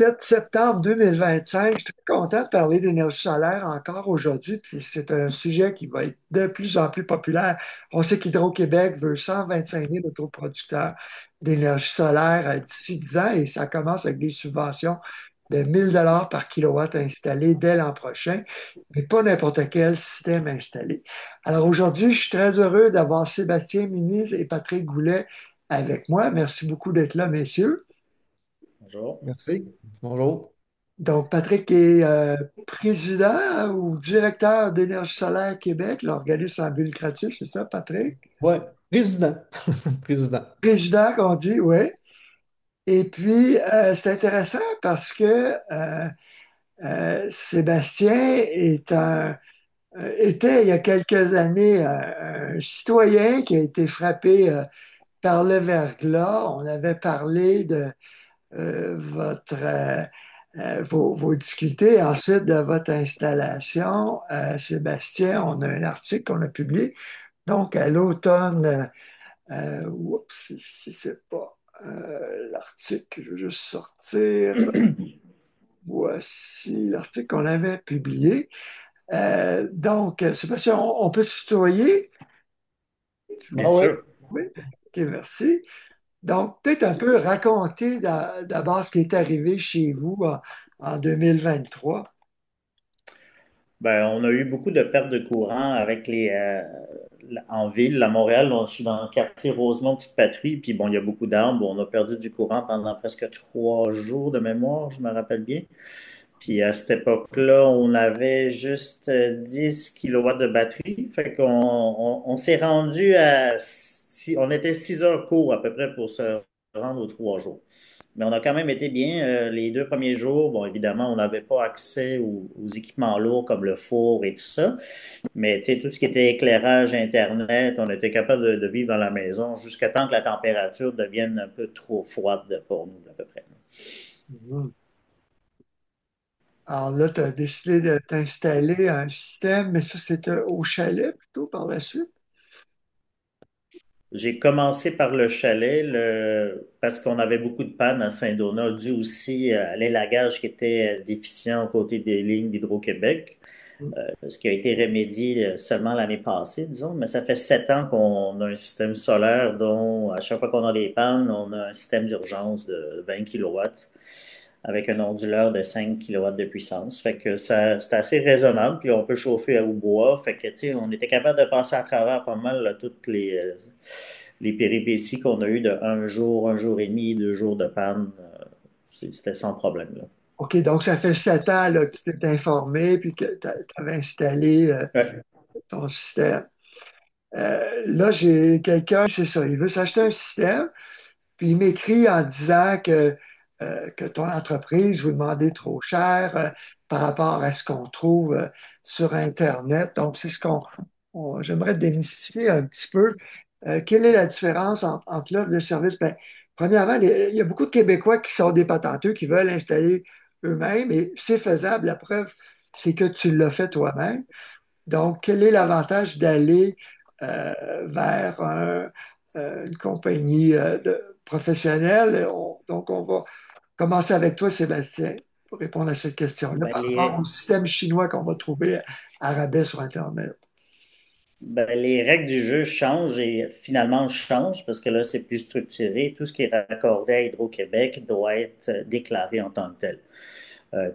7 septembre 2025. Je suis très content de parler d'énergie solaire encore aujourd'hui, puis c'est un sujet qui va être de plus en plus populaire. On sait qu'Hydro-Québec veut 125 000 autoproducteurs d'énergie solaire d'ici 10 ans et ça commence avec des subventions de 1 000 $ par kilowatt installé dès l'an prochain, mais pas n'importe quel système installé. Alors aujourd'hui, je suis très heureux d'avoir Sébastien Muniz et Patrick Goulet avec moi. Merci beaucoup d'être là, messieurs. Bonjour. Merci. Bonjour. Donc, Patrick est président ou directeur d'Énergie solaire Québec, l'organisme à but lucratif, c'est ça, Patrick? Ouais, président. Président. Président, qu'on dit, oui. Et puis, c'est intéressant parce que Sébastien était, il y a quelques années, un citoyen qui a été frappé par le verglas. On avait parlé de vos difficultés ensuite de votre installation. Sébastien, on a un article qu'on a publié. Donc, à l'automne, oups, si c'est pas l'article, je veux juste sortir. Voici l'article qu'on avait publié. Donc, Sébastien, on peut se tutoyer? Bien Ah oui. sûr. Oui. OK, merci. Donc, peut-être un peu raconter d'abord ce qui est arrivé chez vous en 2023. Ben, on a eu beaucoup de pertes de courant avec en ville, à Montréal. Je suis dans le quartier Rosemont, Petite Patrie. Puis bon, il y a beaucoup d'arbres. On a perdu du courant pendant presque 3 jours de mémoire, je me rappelle bien. Puis à cette époque-là, on avait juste 10 kilowatts de batterie. Fait qu'on s'est rendu on était 6 heures court à peu près pour se rendre aux 3 jours. Mais on a quand même été bien. Les 2 premiers jours, bon, évidemment, on n'avait pas accès aux équipements lourds comme le four et tout ça. Mais tu sais, tout ce qui était éclairage, Internet, on était capable de vivre dans la maison jusqu'à temps que la température devienne un peu trop froide pour nous, à peu près. Mhm. Alors là, tu as décidé de t'installer un système, mais ça, c'était au chalet plutôt par la suite. J'ai commencé par le chalet parce qu'on avait beaucoup de pannes à Saint-Donat, dû aussi à l'élagage qui était déficient aux côtés des lignes d'Hydro-Québec, ce qui a été remédié seulement l'année passée, disons. Mais ça fait 7 ans qu'on a un système solaire dont, à chaque fois qu'on a des pannes, on a un système d'urgence de 20 kilowatts avec un onduleur de 5 kilowatts de puissance. Fait que ça, c'est assez raisonnable, puis on peut chauffer au bois. Fait que, tu sais, on était capable de passer à travers pas mal là, toutes les péripéties qu'on a eues de un jour et demi, 2 jours de panne. C'était sans problème, là. OK, donc ça fait 7 ans là, que tu t'es informé puis que tu avais installé Ouais. ton système. Là, j'ai quelqu'un, c'est ça, il veut s'acheter un système, puis il m'écrit en disant que ton entreprise vous demandez trop cher par rapport à ce qu'on trouve sur Internet. Donc, c'est ce j'aimerais démystifier un petit peu. Quelle est la différence entre l'offre de service? Ben, premièrement, il y a beaucoup de Québécois qui sont des patenteux, qui veulent installer eux-mêmes et c'est faisable. La preuve, c'est que tu l'as fait toi-même. Donc, quel est l'avantage d'aller vers une compagnie professionnelle? Donc, on va commencer avec toi, Sébastien, pour répondre à cette question-là Ben, par rapport au système chinois qu'on va trouver à rabais sur Internet. les règles du jeu changent et finalement changent parce que là, c'est plus structuré. Tout ce qui est raccordé à Hydro-Québec doit être déclaré en tant que tel.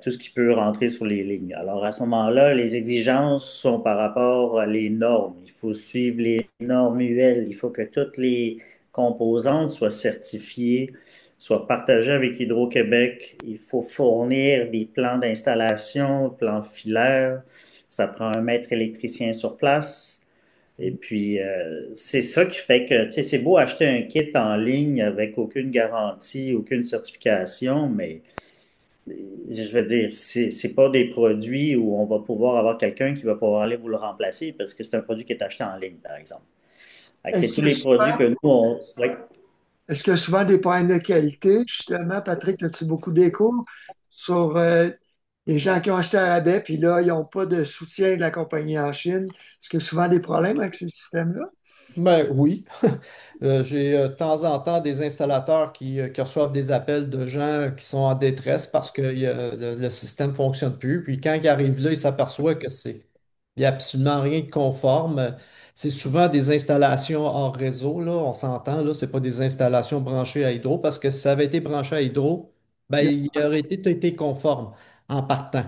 Tout ce qui peut rentrer sur les lignes. Alors à ce moment-là, les exigences sont par rapport à les normes. Il faut suivre les normes UL. Il faut que toutes les composantes soient certifiées, soient partagées avec Hydro-Québec. Il faut fournir des plans d'installation, plans filaires. Ça prend un maître électricien sur place. Et puis, c'est ça qui fait que, tu sais, c'est beau acheter un kit en ligne avec aucune garantie, aucune certification, mais je veux dire, c'est pas des produits où on va pouvoir avoir quelqu'un qui va pouvoir aller vous le remplacer parce que c'est un produit qui est acheté en ligne, par exemple. Fait que, Est-ce tous qu'il y a les produits souvent, que nous, on. Oui. est-ce qu'il y a souvent des problèmes de qualité? Justement, Patrick, as-tu beaucoup d'échos sur des gens qui ont acheté à rabais, puis là, ils n'ont pas de soutien de la compagnie en Chine. Est-ce qu'il y a souvent des problèmes avec ce système-là? Ben oui. J'ai de temps en temps des installateurs qui reçoivent des appels de gens qui sont en détresse parce que le système ne fonctionne plus. Puis quand ils arrivent là, ils s'aperçoivent que il n'y a absolument rien de conforme. C'est souvent des installations hors réseau, là, on s'entend, là, c'est pas des installations branchées à Hydro parce que si ça avait été branché à Hydro, ben, Yeah. il aurait été conforme en partant.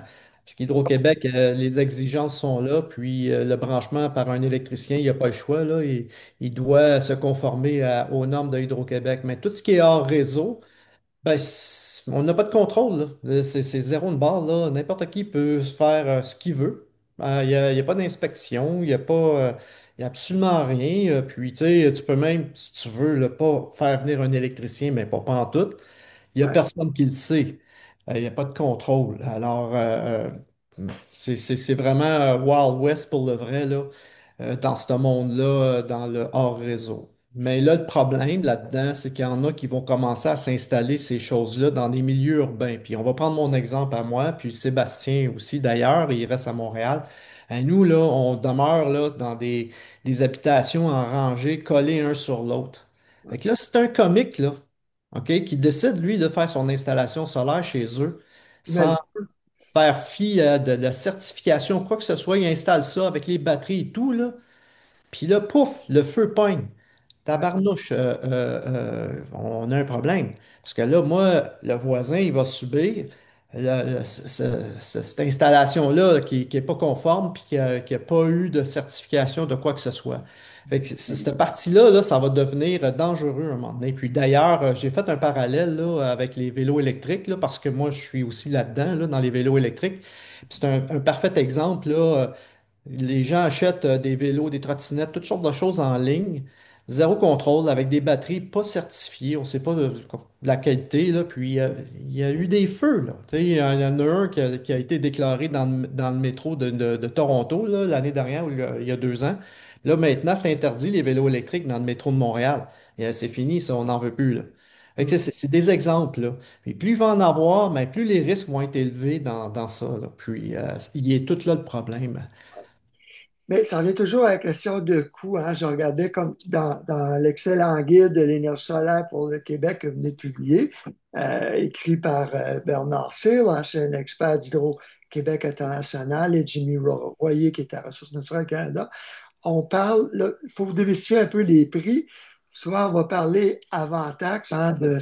Parce qu'Hydro-Québec, les exigences sont là, puis le branchement par un électricien, il n'y a pas le choix, là. Il doit se conformer aux normes de Hydro-Québec. Mais tout ce qui est hors réseau, ben, on n'a pas de contrôle, là. C'est zéro de barre, là. N'importe qui peut se faire ce qu'il veut. Il y a pas d'inspection, il y a absolument rien. Puis, tu sais, tu peux même, si tu veux, là, pas faire venir un électricien, mais pas en tout. Il n'y a Ouais, personne qui le sait. Il n'y a pas de contrôle. Alors, c'est vraiment Wild West pour le vrai, là, dans ce monde-là, dans le hors-réseau. Mais là, le problème là-dedans, c'est qu'il y en a qui vont commencer à s'installer ces choses-là dans des milieux urbains. Puis on va prendre mon exemple à moi, puis Sébastien aussi d'ailleurs, il reste à Montréal. Nous, là, on demeure là, dans des habitations en rangée, collées un sur l'autre. Fait que là, c'est un comique, là, OK, qui décide, lui, de faire son installation solaire chez eux sans imagine. faire fi de la certification, quoi que ce soit. Il installe ça avec les batteries et tout, là. Puis là, pouf, le feu pogne. Ouais, Tabarnouche, on a un problème. Parce que là, moi, le voisin, il va subir cette installation-là qui n'est pas conforme puis qui a pas eu de certification de quoi que ce soit. Fait que cette partie-là, là, ça va devenir dangereux à un moment donné. Puis d'ailleurs, j'ai fait un parallèle là, avec les vélos électriques là, parce que moi, je suis aussi là-dedans, là, dans les vélos électriques. Puis c'est un parfait exemple, là. Les gens achètent des vélos, des trottinettes, toutes sortes de choses en ligne, zéro contrôle, avec des batteries pas certifiées. On ne sait pas de la qualité, là. Puis il y a eu des feux, là. Tu sais, il y en a un qui a été déclaré dans le métro de Toronto, là, l'année dernière, ou il y a 2 ans. Là, maintenant, c'est interdit les vélos électriques dans le métro de Montréal. Et c'est fini, ça, on n'en veut plus, là. Fait que hum. c'est des exemples, là. Puis plus il va en avoir, mais plus les risques vont être élevés dans ça, là. Puis il est tout là le problème. Mais ça revient toujours à la question de coût, hein. Je regardais comme dans l'excellent guide de l'énergie solaire pour le Québec que vous venez de publier, écrit par Bernard Cyr, ancien expert d'Hydro-Québec International, et Jimmy Royer, qui est à Ressources naturelles Canada. On parle, il faut démystifier un peu les prix. Souvent, on va parler avant taxe hein, de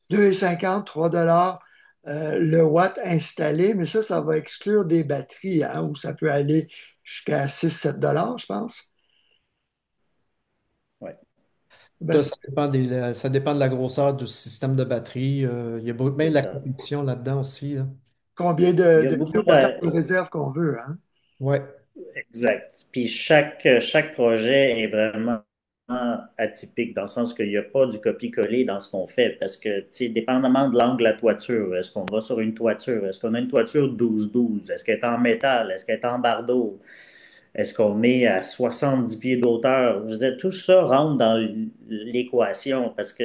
2,50, 3 dollars le watt installé, mais ça va exclure des batteries, hein, où ça peut aller jusqu'à 6-7 dollars, je pense. Ouais, Ben, Ça dépend ça dépend de la grosseur du système de batterie. Il y a bien c'est de la ça. compétition là-dedans aussi, là. combien Il y a de beaucoup kilowattheures de... de réserve qu'on veut, hein? Ouais. Exact. Puis chaque projet est vraiment atypique dans le sens qu'il n'y a pas du copier-coller dans ce qu'on fait parce que, tu sais, dépendamment de l'angle de la toiture, est-ce qu'on va sur une toiture? Est-ce qu'on a une toiture 12-12? Est-ce qu'elle est en métal? Est-ce qu'elle est en bardeau? Est-ce qu'on est à 70 pieds d'auteur? Je veux dire, tout ça rentre dans l'équation parce que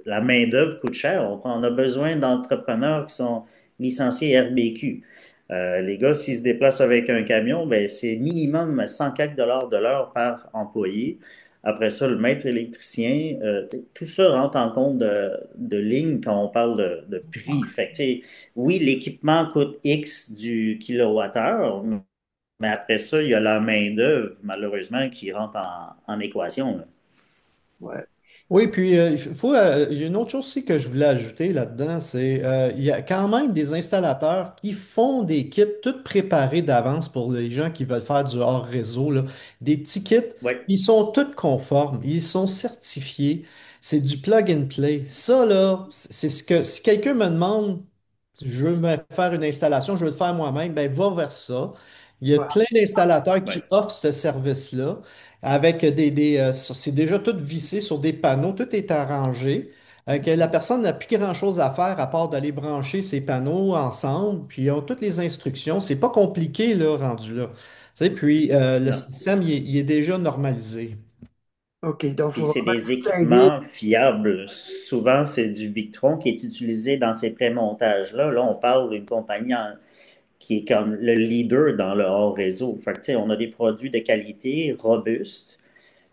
la main-d'œuvre coûte cher. On a besoin d'entrepreneurs qui sont licenciés RBQ. Les gars, s'ils se déplacent avec un camion, ben, c'est minimum 104 de l'heure par employé. Après ça, le maître électricien, tout ça rentre en compte de ligne quand on parle de prix. Fait que, tu sais, oui, l'équipement coûte X du kilowattheure, mais après ça, il y a la main-d'œuvre, malheureusement, qui rentre en équation, là. Ouais, Oui, puis il y a une autre chose aussi que je voulais ajouter là-dedans, c'est il y a quand même des installateurs qui font des kits tout préparés d'avance pour les gens qui veulent faire du hors-réseau, là. Des petits kits, Oui, ils sont tous conformes, ils sont certifiés, c'est du plug and play. Ça, là, c'est ce que si quelqu'un me demande, je veux me faire une installation, je veux le faire moi-même, ben va vers ça. Il y a ouais, plein d'installateurs oui, qui offrent ce service-là avec c'est déjà tout vissé sur des panneaux, tout est arrangé, que la personne n'a plus grand-chose à faire à part d'aller brancher ces panneaux ensemble, puis ils ont toutes les instructions. C'est pas compliqué, là, rendu là. Tu sais, puis le non. système, il est déjà normalisé. OK, donc il Puis faut c'est vraiment des distinguer. équipements fiables. Souvent, c'est du Victron qui est utilisé dans ces pré-montages-là. Là, on parle d'une compagnie qui est comme le leader dans le hors réseau. Fait que, tu sais, on a des produits de qualité, robustes,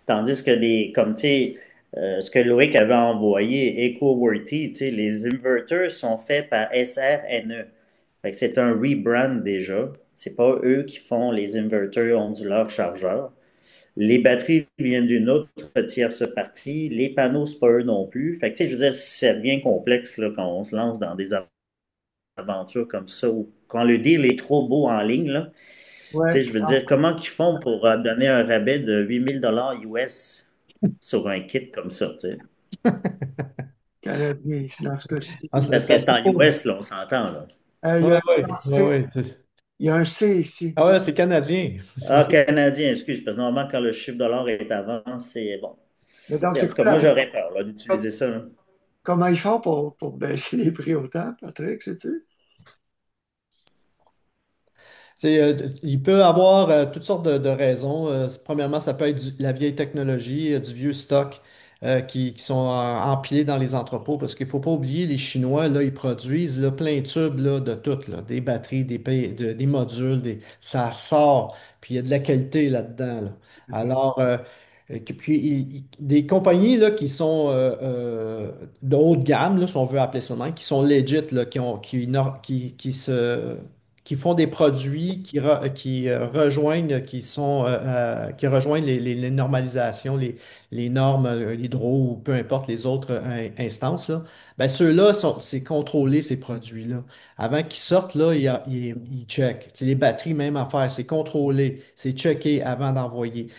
tandis que comme tu sais, ce que Loïc avait envoyé, EcoWorthy, tu sais, les inverters sont faits par SRNE. Fait que c'est un rebrand déjà. C'est pas eux qui font les inverters onduleurs chargeurs. Les batteries viennent d'une autre tierce partie. Les panneaux, c'est pas eux non plus. Fait que, tu sais, je veux dire, ça devient complexe là, quand on se lance dans des aventures comme ça, ou quand le deal est trop beau en ligne, là. Tu Ouais, sais, je je veux dire, comprends. comment ils font pour donner un rabais de 8 000 $ US sur un kit comme ça, tu sais? Canadien, ici, dans ce cas-ci. Ah, Parce c'est que à c'est en propos. US, là, on s'entend, là. Il y Ouais, a un ouais, ouais, C, ouais. il y a un C ici. Ah ouais, c'est canadien. Ah, canadien, excuse, parce que normalement, quand le chiffre dollar est avant, c'est bon. Mais donc, Tu sais, en c'est tout cas, quoi moi, j'aurais peur là, d'utiliser ça, là. comment ils font pour baisser les prix autant, Patrick, sais-tu? Il peut avoir toutes sortes de raisons. Premièrement, ça peut être la vieille technologie, du vieux stock qui sont empilés dans les entrepôts parce qu'il ne faut pas oublier, les Chinois, là, ils produisent là, plein de tubes là, de tout, là, des batteries, des modules, ça sort, puis il y a de la qualité là-dedans. Là. OK. Alors, puis, des compagnies là, qui sont de haut de gamme, là, si on veut appeler ça de même, qui sont legit, là, qui font des produits rejoignent, qui rejoignent les normalisations, les normes hydro ou peu importe les autres instances, là, ben ceux-là, c'est contrôler ces produits-là. Avant qu'ils sortent, là, ils checkent. C'est les batteries, même affaire, c'est contrôlé, c'est checké avant d'envoyer.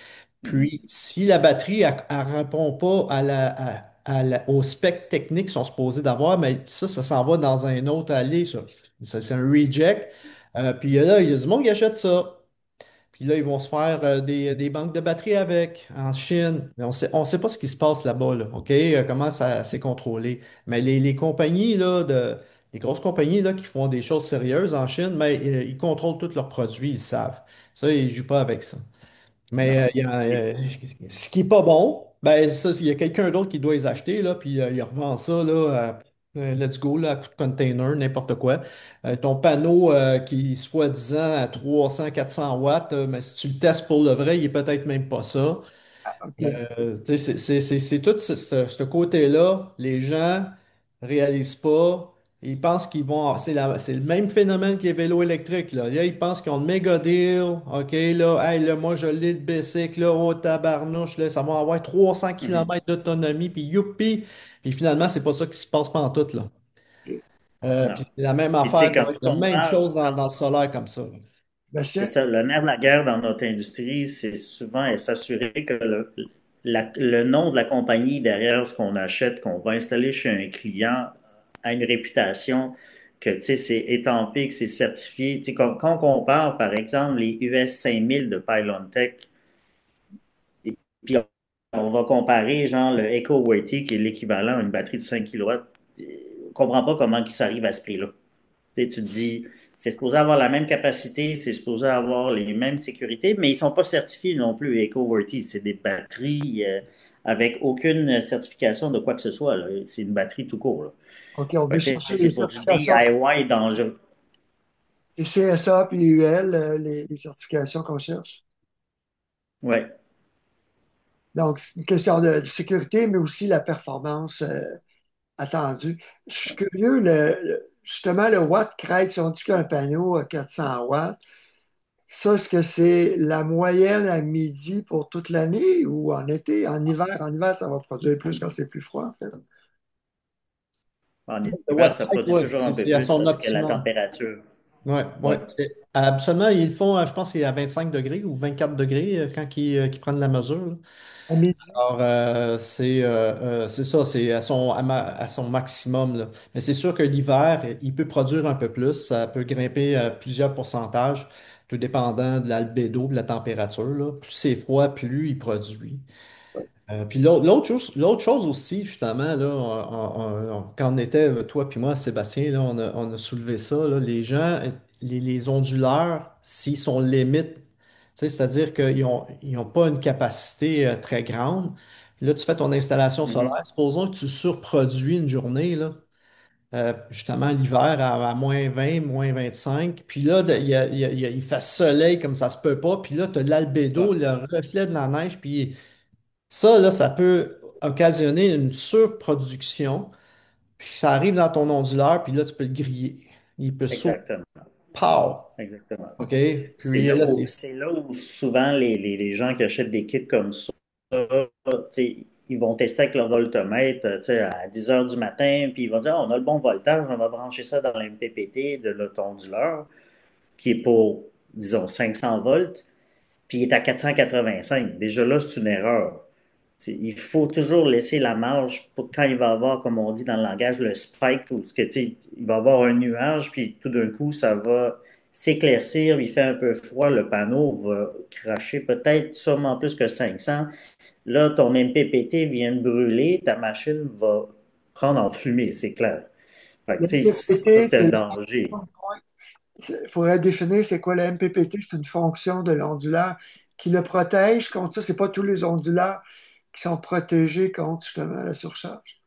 Mhm. Puis, si la batterie ne répond pas au spec technique qu'ils sont supposés d'avoir, mais ça s'en va dans un autre allée, ça. Ça, c'est un reject. Puis là, il y a du monde qui achète ça. Puis là, ils vont se faire des banques de batteries avec en Chine. Mais on sait pas ce qui se passe là-bas, là, OK? Comment ça c'est contrôlé. Mais les compagnies, là, les grosses compagnies là, qui font des choses sérieuses en Chine, mais ils contrôlent tous leurs produits, ils savent. Ça, ils ne jouent pas avec ça. Mais Non. ce qui est pas bon, ben ça, il y a quelqu'un d'autre qui doit les acheter, là, puis il revend ça, là, let's go, là, à coup de container, n'importe quoi. Ton panneau qui est soi-disant à 300 400 watts, mais si tu le testes pour le vrai, il est peut-être même pas ça. OK. Tu sais, c'est tout ce côté-là. Les gens réalisent pas. Ils pensent qu'ils vont. C'est le même phénomène que les vélos électriques. Là, ils pensent qu'ils ont le méga deal. OK, là, hey, là, moi, je l'ai le bicycle, là, au tabarnouche, là, ça va avoir 300 Mhm. km d'autonomie, puis youpi! Puis finalement, c'est pas ça qui se passe pantoute, là. OK. Puis Non. c'est la même Puis, tu affaire, sais, ça quand va tu être la même compares, chose dans le solaire comme ça. Bastien? c'est ça, le nerf de la guerre dans notre industrie, c'est souvent s'assurer que le nom de la compagnie derrière ce qu'on achète, qu'on va installer chez un client, a une réputation, que tu sais, c'est étampé, que c'est certifié. Tu sais, quand on compare, par exemple, les US 5000 de Pylon Tech, et puis on va comparer, genre, le EcoWorthy, qui est l'équivalent à une batterie de 5 kW, on comprend pas comment ça arrive à ce prix-là. Tu te dis, c'est supposé avoir la même capacité, c'est supposé avoir les mêmes sécurités, mais ils ne sont pas certifiés non plus, EcoWorthy. C'est des batteries avec aucune certification de quoi que ce soit, là. C'est une batterie tout court, là. OK, on veut Fait que, chercher les c'est pour du certifications, DIY dangereux. les CSA puis les UL, les certifications qu'on cherche. Ouais. Donc, c'est une question de sécurité, mais aussi la performance attendue. Je suis curieux, justement, le watt crête, si on dit qu'un panneau à 400 watts, ça, est-ce que c'est la moyenne à midi pour toute l'année ou en été, en hiver? En hiver, ça va produire plus quand c'est plus froid, en fait. En Le hiver, ça watt-height, produit ouais, toujours un peu c'est à plus son parce que la optimum. température. Ouais, ouais. Ouais. Absolument, ils le font, je pense, que c'est à 25 degrés ou 24 degrés quand ils prennent la mesure. Là. À midi. Alors, c'est ça, c'est à son maximum. Là. Mais c'est sûr que l'hiver, il peut produire un peu plus. Ça peut grimper à plusieurs pourcentages, tout dépendant de l'albédo, de la température. Là. Plus c'est froid, plus il produit. Puis l'autre chose aussi, justement, là, quand on était, toi puis moi, Sébastien, là, on a soulevé ça, là, les gens, les onduleurs, s'ils sont limites, tu sais, c'est-à-dire qu'ils ont pas une capacité très grande, Là, tu fais ton installation solaire. Mhm. Supposons que tu surproduis une journée, là, justement l'hiver à -20, -25. Puis là, il fait soleil comme ça se peut pas. Puis là, tu as l'albédo, Ouais, le reflet de la neige. Puis ça, là, ça peut occasionner une surproduction. Puis ça arrive dans ton onduleur, puis là, tu peux le griller. Il peut sauter. exactement. Pow! Exactement. OK? Puis là, c'est. C'est là où souvent les gens qui achètent des kits comme ça, tu sais, ils vont tester avec leur voltomètre tu sais, à 10 heures du matin, puis ils vont dire, ah, on a le bon voltage, on va brancher ça dans l'MPPT de notre onduleur, qui est pour, disons, 500 volts, puis il est à 485. Déjà là, c'est une erreur. Il faut toujours laisser la marge pour quand il va avoir, comme on dit dans le langage, le spike, où il va avoir un nuage, puis tout d'un coup, ça va s'éclaircir, il fait un peu froid, le panneau va cracher peut-être sûrement plus que 500. Là, ton MPPT vient de brûler, ta machine va prendre en fumée, c'est clair. Fait que, Le ça, MPPT, c'est le danger. il faudrait définir c'est quoi le MPPT. C'est une fonction de l'onduleur qui le protège contre ça. C'est pas tous les onduleurs qui sont protégés contre justement la surcharge.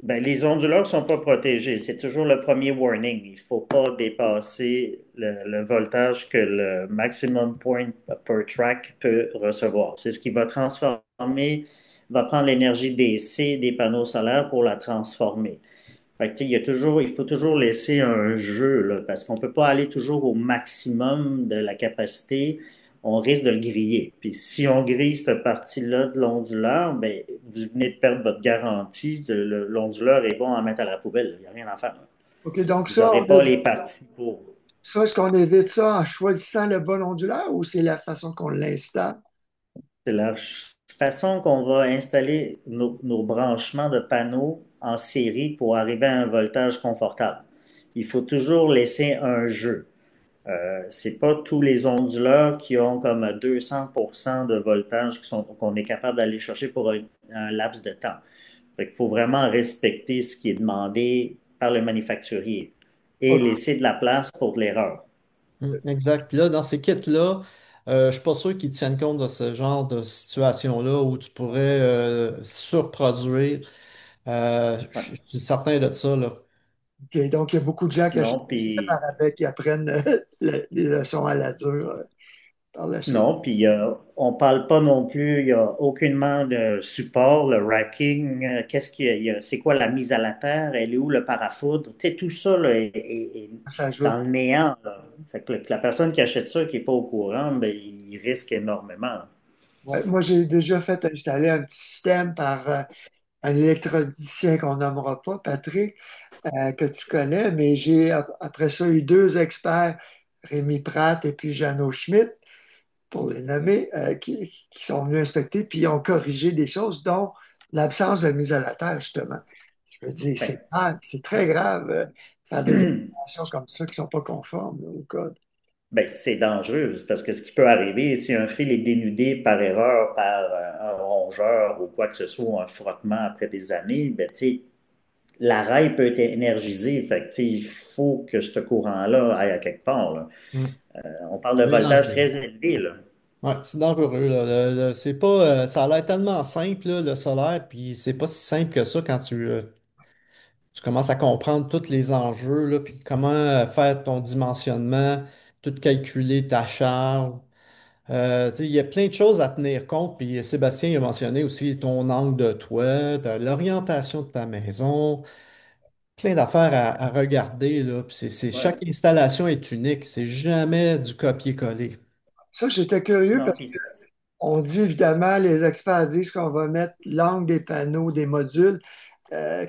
Ben, les onduleurs ne sont pas protégés. C'est toujours le premier warning. Il ne faut pas dépasser le voltage que le maximum point per track peut recevoir. C'est ce qui va transformer, va prendre l'énergie DC des panneaux solaires pour la transformer. Fait que, tu sais, il faut toujours laisser un jeu, là, parce qu'on ne peut pas aller toujours au maximum de la capacité. On risque de le griller. Puis si on grille cette partie-là de l'onduleur, ben, vous venez de perdre votre garantie. L'onduleur est bon à mettre à la poubelle. Il n'y a rien à faire. Là. OK, donc Vous ça, n'aurez pas les parties pour. est-ce qu'on évite ça en choisissant le bon onduleur ou c'est la façon qu'on l'installe? C'est la façon qu'on va installer nos branchements de panneaux en série pour arriver à un voltage confortable. Il faut toujours laisser un jeu. C'est pas tous les onduleurs qui ont comme 200% de voltage qu'on est capable d'aller chercher pour un laps de temps. Fait qu'il faut vraiment respecter ce qui est demandé par le manufacturier et OK. laisser de la place pour l'erreur. Exact. Puis là, dans ces kits-là, je ne suis pas sûr qu'ils tiennent compte de ce genre de situation-là où tu pourrais surproduire. Ouais. Je suis certain de ça, là. OK, donc, il y a beaucoup de gens qui achètent Non, des systèmes puis Arabais qui apprennent les leçons à la dure par la suite. non, puis on parle pas non plus, il n'y a aucunement de support, le racking, qu'est-ce qu'il y a, c'est quoi la mise à la terre, elle est où le parafoudre, tu sais, tout ça là, Ça c'est ajoute. dans le néant, là. Fait que la personne qui achète ça, qui n'est pas au courant, ben, il risque énormément. Ouais, moi, j'ai déjà fait installer un petit système par un électronicien qu'on nommera pas, Patrick, que tu connais, mais j'ai après ça eu deux experts, Rémi Pratt et puis Jeannot Schmidt, pour les nommer, qui sont venus inspecter, puis ils ont corrigé des choses, dont l'absence de mise à la terre, justement. Je veux dire, c'est Ben, grave, c'est très grave, faire des installations comme ça qui ne sont pas conformes là, au code. ben, c'est dangereux, c'est parce que ce qui peut arriver, si un fil est dénudé par erreur par un rongeur ou quoi que ce soit, un frottement après des années, ben, tu sais, la rail peut être énergisée. Fait que, tu sais, il faut que ce courant-là aille à quelque part. Là. Mm. On parle de Bien voltage dangereux. très élevé. Là. Ouais, c'est dangereux, là. C'est pas, ça a l'air tellement simple, là, le solaire, puis c'est pas si simple que ça quand tu commences à comprendre tous les enjeux, là, puis comment faire ton dimensionnement, tout calculer ta charge. Tu sais, il y a plein de choses à tenir compte, puis Sébastien il a mentionné aussi ton angle de toit, l'orientation de ta maison, plein d'affaires à regarder, là. Puis chaque Ouais. installation est unique, c'est jamais du copier-coller. Ça, j'étais curieux Non, parce puis, qu'on dit évidemment, les experts disent qu'on va mettre l'angle des panneaux, des modules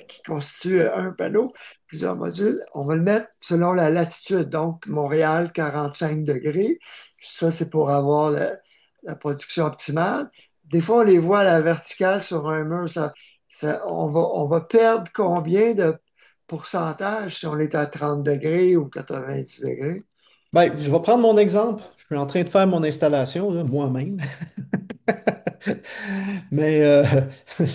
qui constituent un panneau, plusieurs modules. On va le mettre selon la latitude, donc Montréal, 45 degrés. Ça, c'est pour avoir la production optimale. Des fois, on les voit à la verticale sur un mur. On va perdre combien de pourcentage si on est à 30 degrés ou 90 degrés? Ben, je vais prendre mon exemple. Je suis en train de faire mon installation, là, moi-même. Mais je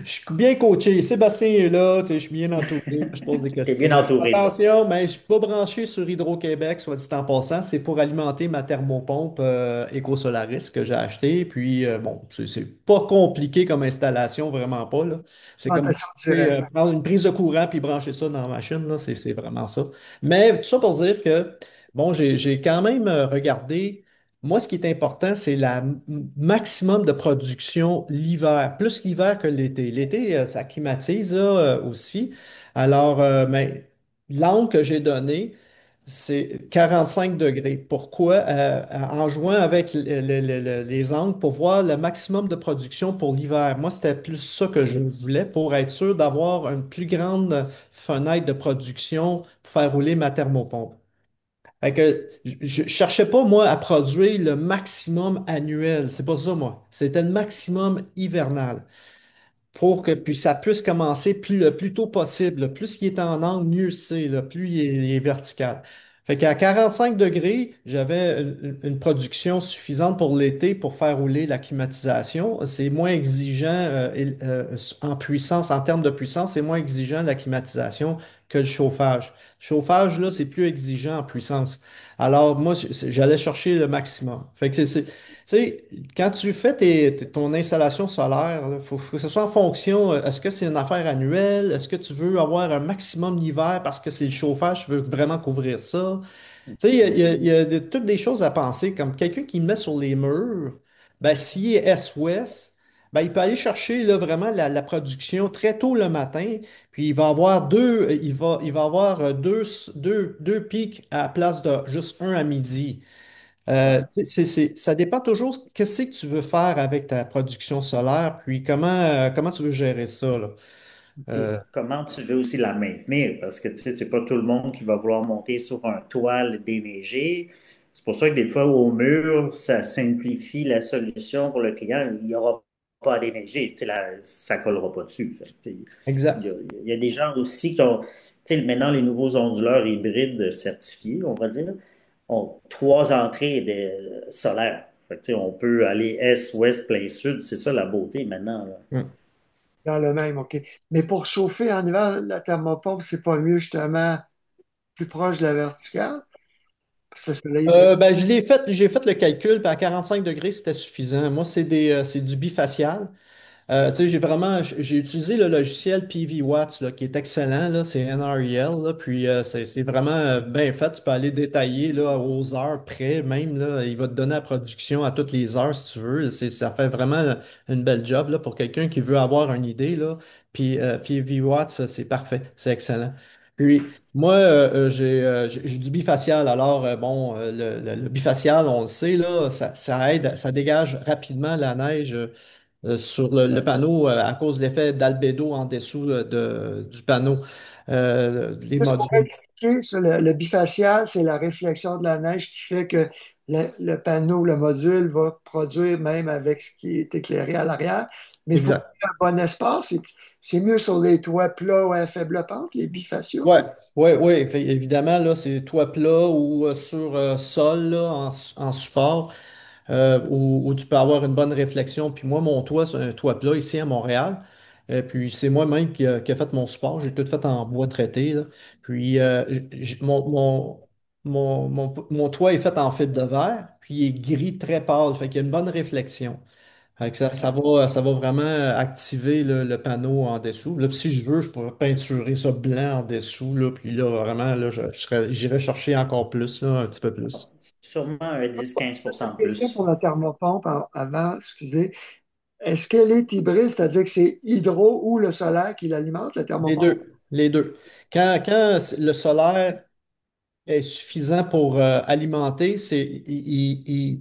suis bien coaché. Sébastien est là, tu sais, je suis bien entouré. Je pose des T'es bien questions. entouré, toi. Attention, mais je ne suis pas branché sur Hydro-Québec, soit dit en passant. C'est pour alimenter ma thermopompe EcoSolaris que j'ai acheté. Puis, bon, c'est pas compliqué comme installation, vraiment pas, là. C'est comme Alimentation directe. prendre une prise de courant puis brancher ça dans la machine, là. C'est vraiment ça. Mais tout ça pour dire que, bon, j'ai quand même regardé. Moi, ce qui est important, c'est la maximum de production l'hiver, plus l'hiver que l'été. L'été, ça climatise là, aussi. Alors, mais l'angle que j'ai donné, c'est 45 degrés. Pourquoi? En jouant avec les angles pour voir le maximum de production pour l'hiver. Moi, c'était plus ça que je voulais pour être sûr d'avoir une plus grande fenêtre de production pour faire rouler ma thermopompe. Fait que je cherchais pas, moi, à produire le maximum annuel. C'est pas ça, moi. C'était le maximum hivernal pour que puis ça puisse commencer le plus tôt possible. Là. Plus il est en angle, mieux c'est, là, plus il est vertical. Fait qu'à 45 degrés, j'avais une production suffisante pour l'été pour faire rouler la climatisation. C'est moins exigeant en puissance, en termes de puissance, c'est moins exigeant la climatisation que le chauffage. Le chauffage, là, c'est plus exigeant en puissance. Alors, moi, j'allais chercher le maximum. Fait que tu sais, quand tu fais ton installation solaire, il faut que ce soit en fonction, est-ce que c'est une affaire annuelle? Est-ce que tu veux avoir un maximum l'hiver parce que c'est le chauffage, tu veux vraiment couvrir ça? Tu sais, il y a toutes des choses à penser, comme quelqu'un qui le met sur les murs, ben, s'il est Est-Ouest, ben, il peut aller chercher là, vraiment la production très tôt le matin, puis il va avoir il va avoir deux pics à la place de juste un à midi. Ouais. Ça dépend toujours qu'est-ce que tu veux faire avec ta production solaire, puis comment tu veux gérer ça, là. Puis Euh, comment tu veux aussi la maintenir? Parce que tu sais, c'est pas tout le monde qui va vouloir monter sur un toile déneigé. C'est pour ça que des fois, au mur, ça simplifie la solution pour le client. Il n'y aura pas à déneiger. Tu sais, là, ça ne collera pas dessus. Fait que, tu sais, il y exact. a, il y a des gens aussi qui ont. Tu sais, maintenant, les nouveaux onduleurs hybrides certifiés, on va dire, ont trois entrées solaires. Fait que, tu sais, on peut aller est, ouest, plein sud. C'est ça la beauté maintenant, là. Hmm. Dans le même, OK. Mais pour chauffer en hiver, la thermopompe, c'est pas mieux justement plus proche de la verticale? Parce que le soleil peut. Ben, j'ai fait le calcul, puis à 45 degrés, c'était suffisant. Moi, c'est du bifacial. Tu sais, j'ai utilisé le logiciel PV Watts, là, qui est excellent, là, c'est NREL, là, puis c'est vraiment bien fait. Tu peux aller détailler là, aux heures près, même, là, il va te donner la production à toutes les heures si tu veux. Ça fait vraiment une belle job là, pour quelqu'un qui veut avoir une idée, là. Puis PV Watts, c'est parfait, c'est excellent. Puis moi, j'ai du bifacial. Alors, bon, le bifacial, on le sait, là, ça aide, ça dégage rapidement la neige sur le panneau à cause de l'effet d'albédo en dessous du panneau, les Juste pour modules. expliquer, ça, le bifacial, c'est la réflexion de la neige qui fait que le panneau, le module va produire même avec ce qui est éclairé à l'arrière. Mais il faut qu'il Exact. y ait un bon espace. C'est mieux sur les toits plats ou à faible pente, les bifaciaux. Ouais, ouais, ouais. Évidemment, là, c'est toit plat ou sur sol là, en support. Où tu peux avoir une bonne réflexion. Puis moi, mon toit, c'est un toit plat ici à Montréal. Puis c'est moi-même qui a fait mon support. J'ai tout fait en bois traité, là. Puis mon toit est fait en fibre de verre, puis il est gris très pâle. Fait qu'il y a une bonne réflexion. Fait que ça va vraiment activer le panneau en dessous. Là, puis si je veux, je pourrais peinturer ça blanc en dessous. Là, puis là, vraiment, là, j'irais chercher encore plus, là, un petit peu plus. Sûrement un 10-15% de Question pour plus. la thermopompe avant, excusez. Est-ce qu'elle est hybride, c'est-à-dire que c'est hydro ou le solaire qui l'alimente, la Les thermopompe? deux. Les deux. Quand le solaire est suffisant pour alimenter,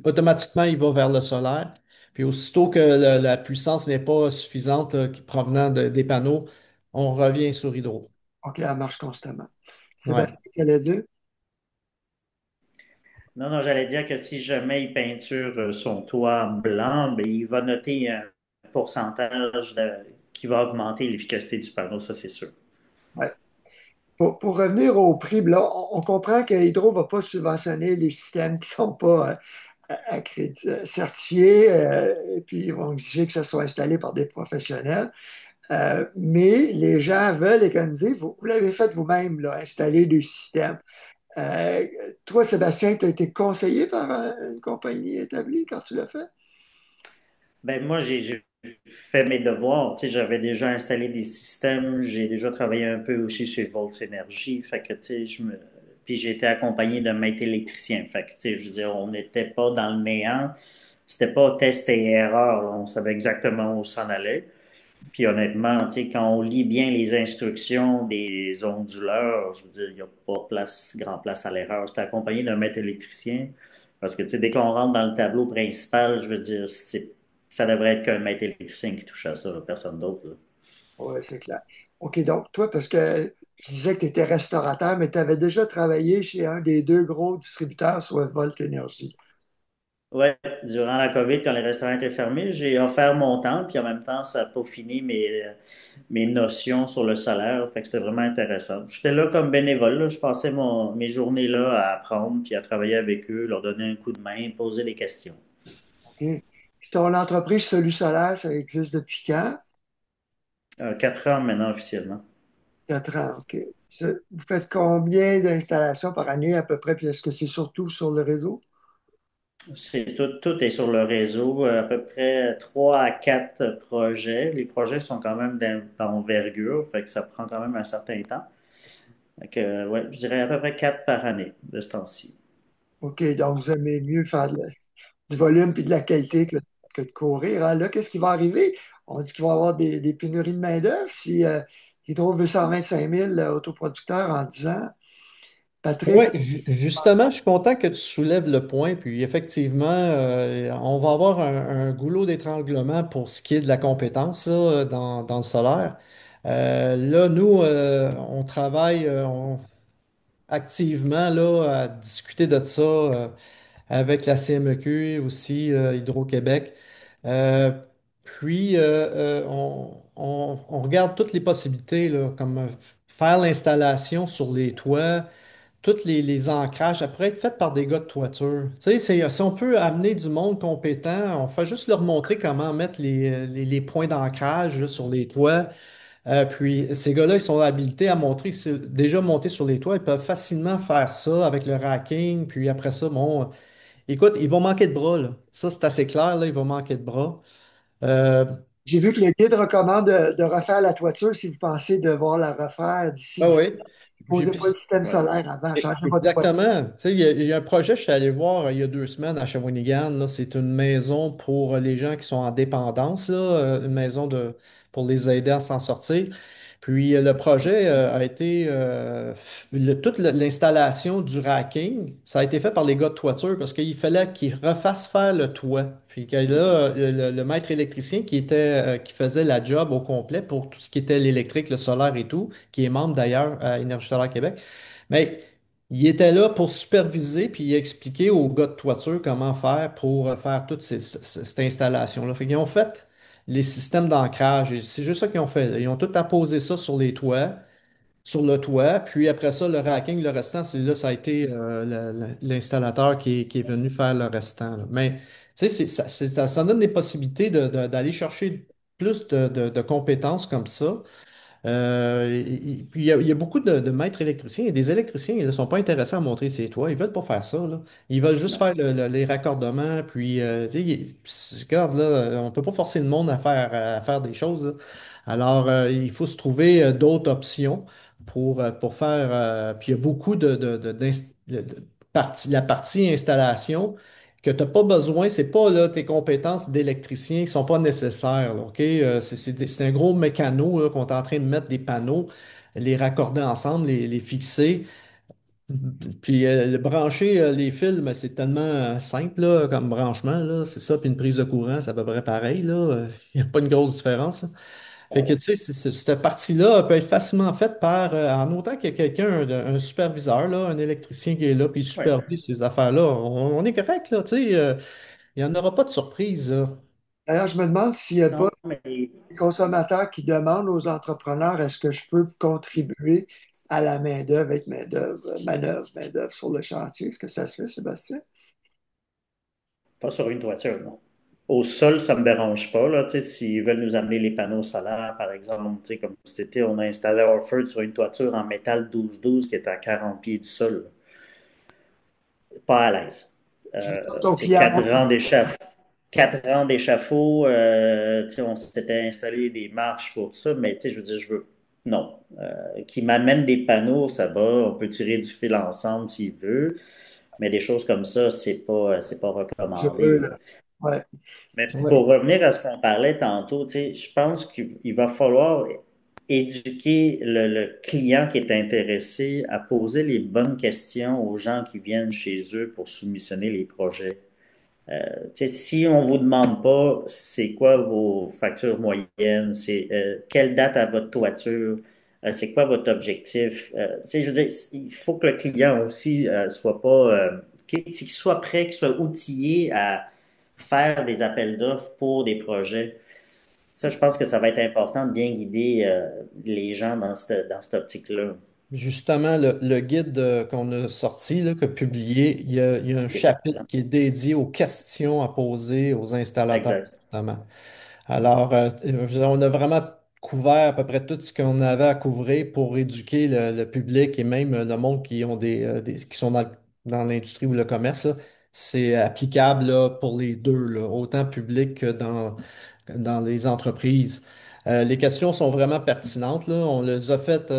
automatiquement, il va vers le solaire. Puis aussitôt que la puissance n'est pas suffisante provenant des panneaux, on revient sur hydro. OK, elle marche constamment. Ouais. Sébastien, tu allais dire? Non, non, j'allais dire que si jamais il peinture son toit blanc, ben, il va noter un pourcentage qui va augmenter l'efficacité du panneau, ça c'est sûr. Ouais. Pour revenir au prix, là, on comprend que Hydro ne va pas subventionner les systèmes qui ne sont pas certifié, et puis ils vont exiger que ça soit installé par des professionnels. Mais les gens veulent économiser. Vous l'avez fait vous-même, là, installer des systèmes. Euh, Toi, Sébastien, tu as été conseillé par une compagnie établie quand tu l'as fait? Ben, moi, j'ai fait mes devoirs. Tu sais, j'avais déjà installé des systèmes. J'ai déjà travaillé un peu aussi chez Volts Energy. Fait que, tu sais, puis j'ai été accompagné d'un maître électricien. Fait que, tu sais, je veux dire, on n'était pas dans le néant. C'était pas test et erreur, là. On savait exactement où s'en allait. Puis honnêtement, tu sais, quand on lit bien les instructions des onduleurs, je veux dire, il n'y a pas grand place à l'erreur. C'était accompagné d'un maître électricien. Parce que, tu sais, dès qu'on rentre dans le tableau principal, je veux dire, ça devrait être qu'un maître électricien qui touche à ça, là, personne d'autre, là. Oui, c'est clair. OK, donc toi, parce que je disais que tu étais restaurateur, mais tu avais déjà travaillé chez un des deux gros distributeurs, soit Volt Énergie. Ouais, durant la COVID, quand les restaurants étaient fermés, j'ai offert mon temps, puis en même temps, ça a peaufiné mes notions sur le salaire. Fait que c'était vraiment intéressant. J'étais là comme bénévole, là. Je passais mes journées là à apprendre, puis à travailler avec eux, leur donner un coup de main, poser des questions. OK. Puis ton entreprise Solu Solaire, ça existe depuis quand? 4 ans maintenant officiellement. 4 ans, OK. Vous faites combien d'installations par année à peu près? Puis est-ce que c'est surtout sur le réseau? Tout est sur le réseau, à peu près 3 à 4 projets. Les projets sont quand même d'envergure, fait que ça prend quand même un certain temps. Fait que, ouais, je dirais à peu près 4 par année de ce temps-ci. OK, donc vous aimez mieux faire du volume puis de la qualité que de courir, hein. Là, qu'est-ce qui va arriver? On dit qu'il va y avoir des pénuries de main-d'œuvre si ils trouvent 125 000 autoproducteurs en 10 ans. Oui, Patrick, justement, je suis content que tu soulèves le point. Puis effectivement, on va avoir un goulot d'étranglement pour ce qui est de la compétence là, dans le solaire. Là, nous, on travaille activement là, à discuter de ça avec la CMEQ, aussi Hydro-Québec. Euh, puis, on regarde toutes les possibilités, là, comme faire l'installation sur les toits, tous les ancrages, ça pourrait être fait par des gars de toiture. Tu sais, si on peut amener du monde compétent, on fait juste leur montrer comment mettre les points d'ancrage là, sur les toits. Puis ces gars-là, ils sont habilités à montrer, c'est déjà monté sur les toits, ils peuvent facilement faire ça avec le racking. Puis après ça, bon, écoute, ils vont manquer de bras, là. Ça, c'est assez clair, là, ils vont manquer de bras. Euh, j'ai vu que le guide recommande de refaire la toiture si vous pensez devoir la refaire d'ici ah 10 ans. oui. Ne posez pas le Puis, système Ouais. solaire avant, changez pas de toiture. exactement. Tu sais, il y a un projet, je suis allé voir il y a 2 semaines à Shawinigan. Là, c'est une maison pour les gens qui sont en dépendance, là, une maison pour les aider à s'en sortir. Puis le projet a été toute l'installation du racking, ça a été fait par les gars de toiture parce qu'il fallait qu'ils refassent faire le toit. Puis que là, le maître électricien qui faisait la job au complet pour tout ce qui était l'électrique, le solaire et tout, qui est membre d'ailleurs à Énergie Solaire Québec. Mais il était là pour superviser puis expliquer aux gars de toiture comment faire pour faire toute cette installation-là. Fait qu'ils ont fait les systèmes d'ancrage. Et c'est juste ça qu'ils ont fait, là. Ils ont tout apposé ça sur les toits, sur le toit. Puis après ça, le racking, le restant, c'est là, ça a été l'installateur qui est venu faire le restant, là. Mais tu sais, ça donne des possibilités d'aller chercher plus de compétences comme ça. Puis il y a beaucoup de maîtres électriciens et des électriciens, ils ne sont pas intéressés à montrer ces toits. Ils veulent pas faire ça, là. Ils veulent juste faire les raccordements. Puis, tu sais, regarde, là, on peut pas forcer le monde à faire des choses, là. Alors, il faut se trouver d'autres options pour faire. Puis, il y a beaucoup la partie installation que tu n'as pas besoin, c'est pas là, tes compétences d'électricien qui sont pas nécessaires, là, OK? C'est un gros mécano là, qu'on est en train de mettre des panneaux, les raccorder ensemble, les fixer, puis le brancher les fils, mais c'est tellement simple là, comme branchement, là, c'est ça, puis une prise de courant, c'est à peu près pareil, là. Il n'y a pas une grosse différence, là. Fait que, tu sais, cette partie-là peut être facilement faite en autant qu'il y a quelqu'un, un superviseur, là, un électricien qui est là, puis il Ouais. supervise ces affaires-là. On est correct, là, tu sais. Il n'y en aura pas de surprise, là. D'ailleurs, je me demande s'il n'y a pas Non, mais des consommateurs qui demandent aux entrepreneurs est-ce que je peux contribuer à la main-d'œuvre, être main-d'œuvre, manœuvre, main-d'œuvre sur le chantier. Est-ce que ça se fait, Sébastien? Pas sur une toiture, non. Au sol, ça ne me dérange pas. Là, tu sais, s'ils veulent nous amener les panneaux solaires, par exemple, tu sais, comme cet été, on a installé Orford sur une toiture en métal 12-12 qui est à 40 pieds du sol. Pas à l'aise. Tu dis ton Tu sais, client, quatre rangs d'échafaud, tu sais, on s'était installé des marches pour tout ça, mais tu sais, je veux dire, je veux. Non. Qui m'amène des panneaux, ça va, on peut tirer du fil ensemble s'il veut, mais des choses comme ça, c'est pas je recommandé, veux, là. là. Ouais. Mais Ouais. pour revenir à ce qu'on parlait tantôt, tu sais, je pense qu'il va falloir éduquer le client qui est intéressé à poser les bonnes questions aux gens qui viennent chez eux pour soumissionner les projets. Tu sais, si on vous demande pas c'est quoi vos factures moyennes, c'est quelle date à votre toiture, c'est quoi votre objectif, tu sais, je veux dire, il faut que le client aussi soit pas, qu'il soit prêt, qu'il soit outillé à faire des appels d'offres pour des projets. Ça, je pense que ça va être important de bien guider les gens dans cette optique-là. Justement, le guide qu'on a sorti, là, qu'on a publié, il y a un Il est chapitre excellent. qui est dédié aux questions à poser aux installateurs, Exact. justement. Alors, on a vraiment couvert à peu près tout ce qu'on avait à couvrir pour éduquer le public et même le monde qui ont qui sont dans l'industrie ou le commerce, là. C'est applicable là, pour les deux, là, autant public que dans les entreprises. Les questions sont vraiment pertinentes, là. On les a faites,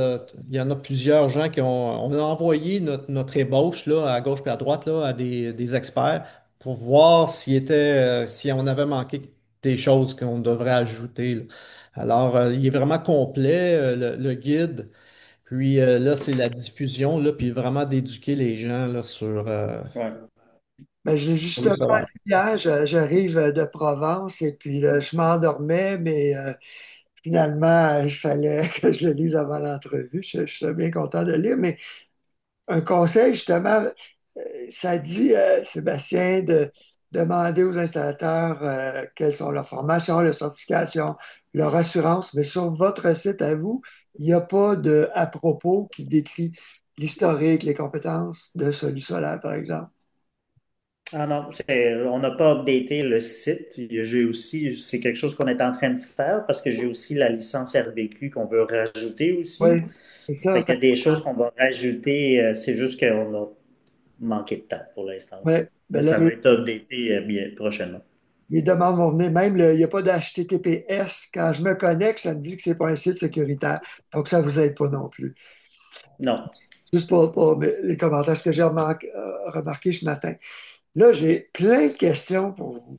il y en a plusieurs gens on a envoyé notre ébauche là, à gauche et à droite là, à des experts pour voir si on avait manqué des choses qu'on devrait ajouter, là. Alors, il est vraiment complet, le guide. Puis là, c'est la diffusion, là, puis vraiment d'éduquer les gens là, Ouais. Ben, j'ai sur le justement, solaire. hier, j'arrive de Provence et puis je m'endormais, mais finalement, il fallait que je le lise avant l'entrevue. Je suis bien content de le lire, mais un conseil, justement, ça dit, Sébastien, de demander aux installateurs quelles sont leurs formations, leurs certifications, leur assurance, mais sur votre site à vous, il n'y a pas de à propos qui décrit l'historique, les compétences de Solaire, par exemple. Ah non, on n'a pas updaté le site. J'ai aussi, c'est quelque chose qu'on est en train de faire parce que j'ai aussi la licence RBQ qu'on veut rajouter aussi. Oui, c'est ça. Fait qu'il y a des choses qu'on va rajouter, c'est juste qu'on a manqué de temps pour l'instant. Ouais. Mais Ben là, ça va être updaté bien prochainement. les demandes vont venir. Même, il n'y a pas d'HTTPS. Quand je me connecte, ça me dit que c'est pas un site sécuritaire. Donc, ça ne vous aide pas non plus. Non. Juste pour les commentaires, ce que j'ai remarqué ce matin. Là, j'ai plein de questions pour vous.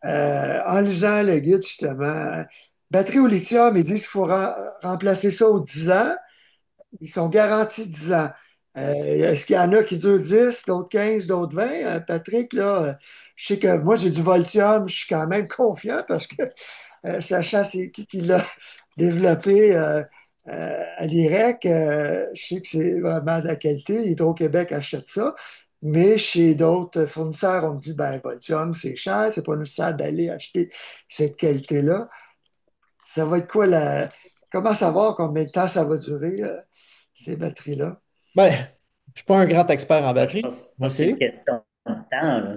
En lisant le guide, justement, batterie au lithium, ils disent qu'il faut remplacer ça aux 10 ans. Ils sont garantis 10 ans. Est-ce qu'il y en a qui durent 10, d'autres 15, d'autres 20? Patrick, là, je sais que moi, j'ai du Voltium, je suis quand même confiant parce que sachant c'est qui l'a développé à l'IREC, je sais que c'est vraiment de la qualité. Hydro-Québec achète ça. Mais chez d'autres fournisseurs, on me dit, ben, Voltium, c'est cher, c'est pas nécessaire d'aller acheter cette qualité-là. Ça va être quoi la. Comment savoir combien de temps ça va durer, ces batteries-là? Ben, je ne suis pas un grand expert en Ben, je batterie. pense pas que OK. c'est une question de temps, là.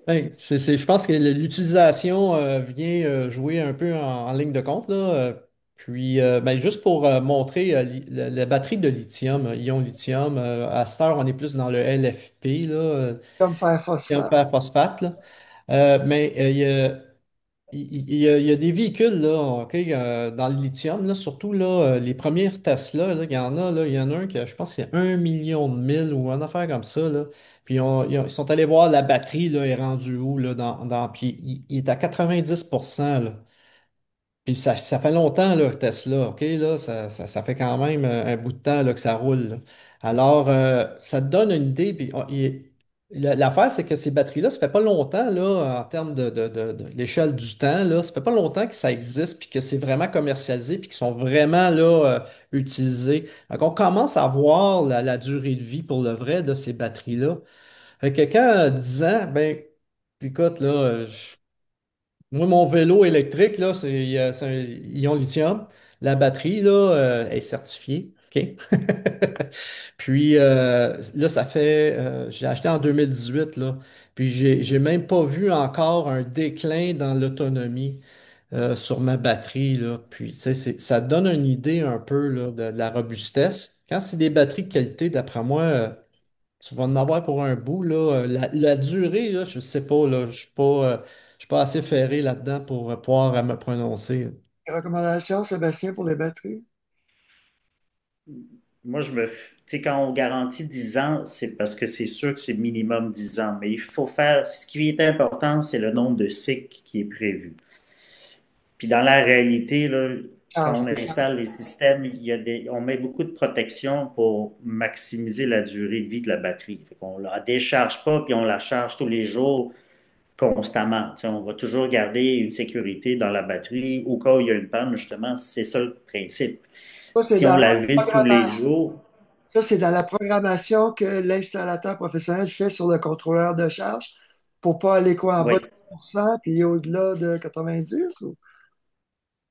Ben, je pense que l'utilisation vient jouer un peu en ligne de compte, là. Puis, ben, juste pour montrer la batterie de lithium, ion lithium, à cette heure, on est plus dans le LFP, là, Comme faire lithium phosphate. fer phosphate, là. Mais il y a des véhicules là, OK, dans le lithium, là, surtout là, les premières Tesla, là, il y en a, là, il y en a un qui, je pense, c'est 1 million de milles ou une affaire comme ça. Là. Puis ils sont allés voir la batterie là, est rendue où là, puis il est à 90%. Là. Puis ça fait longtemps là, que Tesla, OK, là, ça fait quand même un bout de temps là, que ça roule, là. Alors, ça te donne une idée. Puis, l'affaire, c'est que ces batteries-là, ça fait pas longtemps, là, en termes de l'échelle du temps, là, ça fait pas longtemps que ça existe, puis que c'est vraiment commercialisé, puis qu'ils sont vraiment là, utilisés. Donc, on commence à voir la durée de vie pour le vrai de ces batteries-là. Fait que quand 10 ans, ben, écoute, là, moi, mon vélo électrique, là, c'est un ion lithium. La batterie, là, est certifiée. OK? Puis là, j'ai acheté en 2018, là, puis j'ai même pas vu encore un déclin dans l'autonomie sur ma batterie, là. Puis, tu sais, ça donne une idée un peu là, de la robustesse. Quand c'est des batteries de qualité, d'après moi, tu vas en avoir pour un bout, là. La durée, là, je sais pas, là, je suis pas assez ferré là-dedans pour pouvoir me prononcer. Les recommandations, Sébastien, pour les batteries? Moi, tu sais, quand on garantit 10 ans, c'est parce que c'est sûr que c'est minimum 10 ans. Mais il faut faire, ce qui est important, c'est le nombre de cycles qui est prévu. Puis dans la réalité, là, quand Charge. on installe les systèmes, on met beaucoup de protection pour maximiser la durée de vie de la batterie. On la décharge pas, puis on la charge tous les jours constamment. Tu sais, on va toujours garder une sécurité dans la batterie au cas où il y a une panne, justement. C'est ça le principe. Ça, c'est Si on dans la la vide tous les programmation. jours, Ça, c'est dans la programmation que l'installateur professionnel fait sur le contrôleur de charge pour pas aller quoi en bas oui, de 10% puis au-delà de 90 ou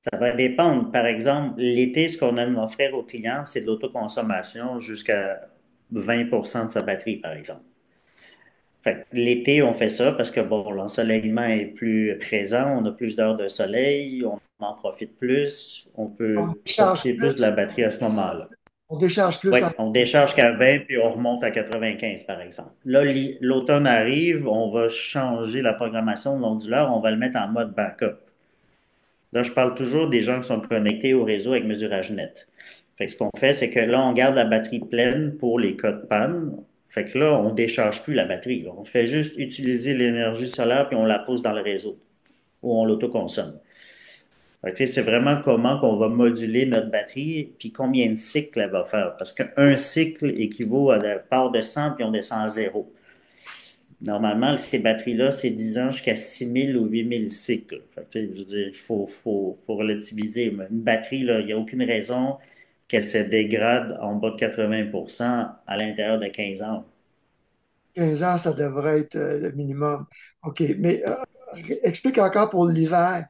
ça va dépendre. Par exemple, l'été, ce qu'on aime offrir aux clients, c'est de l'autoconsommation jusqu'à 20% de sa batterie, par exemple. Fait que l'été, on fait ça parce que bon, l'ensoleillement est plus présent, on a plus d'heures de soleil, on en profite plus, on on peut décharge profiter plus de la plus, batterie à ce moment-là. on décharge Oui, plus en on décharge qu'à 20 puis on remonte à 95 par exemple. Là, l'automne arrive, on va changer la programmation de l'onduleur, on va le mettre en mode backup. Là, je parle toujours des gens qui sont connectés au réseau avec mesurage net. Fait que ce qu'on fait, c'est que là, on garde la batterie pleine pour les cas de panne. Fait que là, on décharge plus la batterie, là. On fait juste utiliser l'énergie solaire puis on la pose dans le réseau où on l'autoconsomme. Fait que, tu sais, c'est vraiment comment qu'on va moduler notre batterie puis combien de cycles elle va faire. Parce qu'un cycle équivaut à la part de 100 puis on descend à zéro. Normalement, ces batteries-là, c'est 10 ans jusqu'à 6 000 ou 8 000 cycles. Fait que, tu sais, je veux dire, faut relativiser. Mais une batterie, là, il n'y a aucune raison qu'elle se dégrade en bas de 80% à l'intérieur de 15 ans. 15 ans, ça devrait être le minimum. OK, mais explique encore pour l'hiver.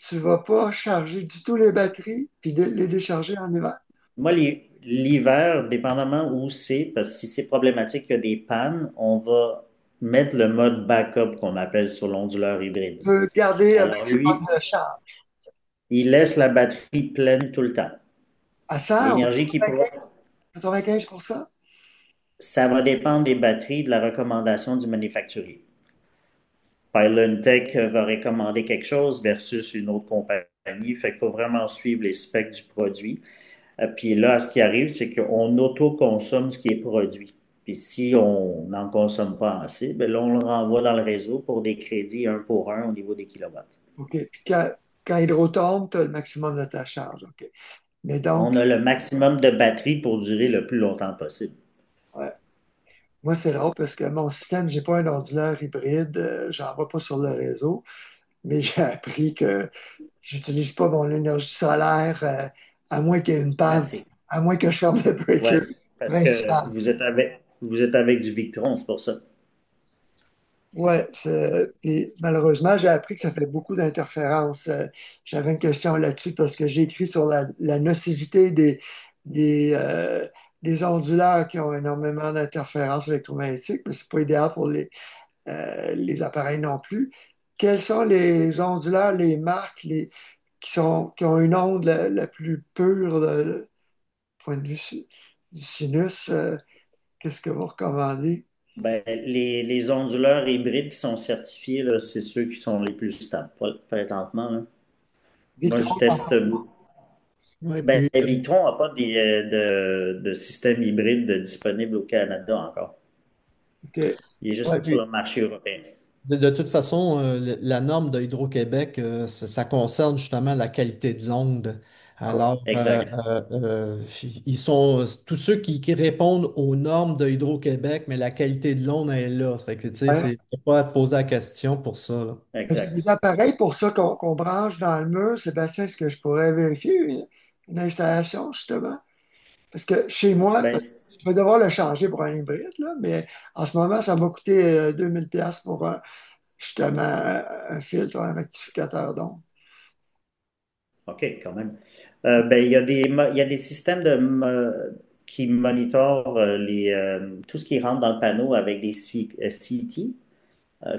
Tu vas pas charger du tout les batteries puis les décharger en hiver? Moi, l'hiver, dépendamment où c'est, parce que si c'est problématique, il y a des pannes, on va mettre le mode backup qu'on appelle sur l'onduleur hybride. Tu peux garder un Alors maximum lui, de charge. il laisse la batterie pleine tout le temps. À 100 ou L'énergie qui pourra 95%? Ça va dépendre des batteries, de la recommandation du manufacturier. Pylon va recommander quelque chose versus une autre compagnie. Fait qu'il faut vraiment suivre les specs du produit. Puis là, ce qui arrive, c'est qu'on auto-consomme ce qui est produit. Puis si on n'en consomme pas assez, ben là, on le renvoie dans le réseau pour des crédits un pour un au niveau des kilowatts. OK. Puis quand Hydro tombe, tu as le maximum de ta charge. OK. Mais On donc, a le maximum de batterie pour durer le plus longtemps possible. ouais. Moi, c'est drôle parce que mon système, j'ai pas un onduleur hybride, j'en vois pas sur le réseau, mais j'ai appris que j'utilise pas mon énergie solaire à moins qu'il y ait une panne, Assez. à moins que je ferme le breaker Ouais. Parce que principal. vous êtes avec du Victron, c'est pour ça. Ouais, puis malheureusement, j'ai appris que ça fait beaucoup d'interférences. J'avais une question là-dessus parce que j'ai écrit sur la nocivité des, euh, des onduleurs qui ont énormément d'interférences électromagnétiques, mais c'est pas idéal pour les appareils non plus. Quels sont les onduleurs, les marques qui ont une onde la plus pure du point de vue du sinus? Qu'est-ce que vous recommandez? Ben, les onduleurs hybrides qui sont certifiés, là, c'est ceux qui sont les plus stables présentement, là. Moi, je Victron, teste. Ouais, Ben, puis Victron n'a pas de système hybride disponible au Canada encore. OK. Il est Ouais, juste sur puis le marché européen. de toute façon, la norme de Hydro-Québec, ça concerne justement la qualité de l'onde. Alors, Exact. ils sont tous ceux qui répondent aux normes de Hydro-Québec, mais la qualité de l'onde elle est là. Fait que, tu sais, ouais. c'est pas à te poser la question pour ça, là. Est-ce qu'il y a Exact. des appareils pour ça qu'on branche dans le mur, Sébastien? Est-ce que je pourrais vérifier une installation, justement? Parce que chez moi, Ben, parce que je vais devoir le changer pour un hybride, là, mais en ce moment, ça m'a coûté 2000 pièces pour justement un filtre, un rectificateur d'onde. OK, quand même. Ben, il y a des systèmes qui monitorent tout ce qui rentre dans le panneau avec des CT,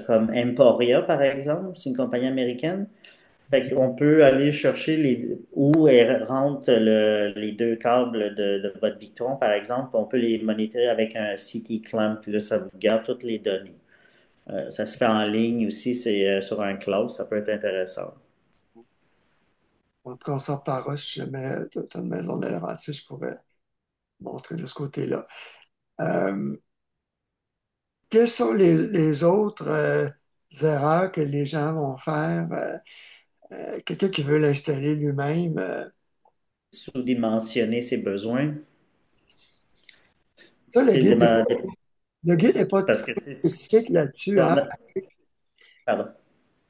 comme Emporia, par exemple, c'est une compagnie américaine. Fait qu'on peut aller chercher où rentrent les deux câbles de votre Victron, par exemple. On peut les monitorer avec un CT clamp, puis là, ça vous garde toutes les données. Ça se fait en ligne aussi, c'est sur un cloud, ça peut être intéressant. On te concentre par rush, si jamais tu as une maison de Laurentides, je pourrais montrer de ce côté-là. Euh, Quelles sont les autres erreurs que les gens vont faire? Quelqu'un qui veut l'installer lui-même, Sous-dimensionner ses besoins. ça, Tu sais, le guide n'est pas parce que spécifique là-dessus, hein? pardon.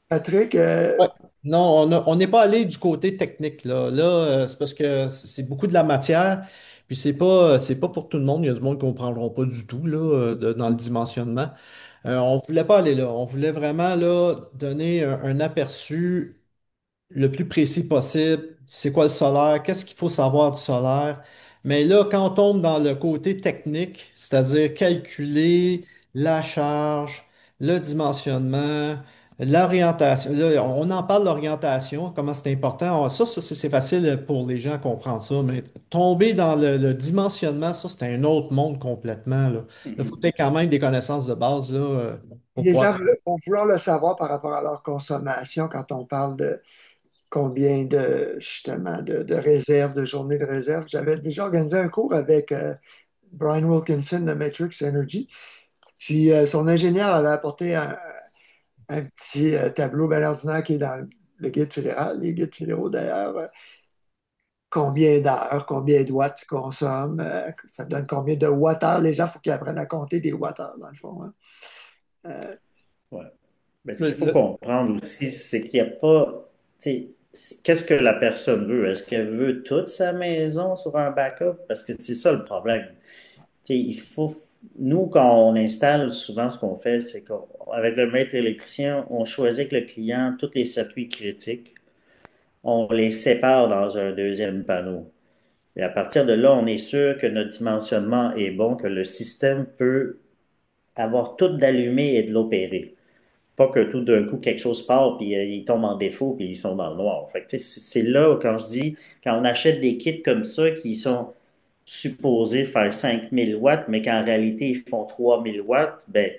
Patrick, Ouais. Non, on n'est pas allé du côté technique, là. Là, c'est parce que c'est beaucoup de la matière, puis c'est pas pour tout le monde. Il y a du monde qui ne comprendront pas du tout, là, dans le dimensionnement. On voulait pas aller là. On voulait vraiment, là, donner un aperçu le plus précis possible. C'est quoi le solaire? Qu'est-ce qu'il faut savoir du solaire? Mais là, quand on tombe dans le côté technique, c'est-à-dire calculer la charge, le dimensionnement, l'orientation, là, on en parle de l'orientation, comment c'est important. C'est facile pour les gens à comprendre ça, mais tomber dans le dimensionnement, ça, c'est un autre monde complètement, là. Il faut Mhm. peut-être quand même des connaissances de base, là, pour les pouvoir. gens vont vouloir le savoir par rapport à leur consommation quand on parle de combien de, justement, de réserves, de journées de réserve. J'avais déjà organisé un cours avec Brian Wilkinson de Matrix Energy. Puis son ingénieur avait apporté un petit tableau bien ordinaire qui est dans le guide fédéral, les guides fédéraux d'ailleurs. Combien d'heures, combien de watts tu consommes, ça donne combien de watts-heure. Les gens, il faut qu'ils apprennent à compter des watts-heures, dans le fond, hein. Euh, Ouais. Mais ce Le- qu'il faut le- comprendre aussi, c'est qu'il n'y a pas, tu sais, qu'est-ce que la personne veut? Est-ce qu'elle veut toute sa maison sur un backup? Parce que c'est ça le problème. Tu sais, nous, quand on installe, souvent, ce qu'on fait, c'est qu'avec le maître électricien, on choisit avec le client tous les circuits critiques. On les sépare dans un deuxième panneau. Et à partir de là, on est sûr que notre dimensionnement est bon, que le système peut avoir tout d'allumé et de l'opérer. Pas que tout d'un coup, quelque chose part, puis ils tombent en défaut, puis ils sont dans le noir. Fait que, tu sais, c'est là où, quand je dis, quand on achète des kits comme ça qui sont supposés faire 5000 watts, mais qu'en réalité, ils font 3000 watts, ben,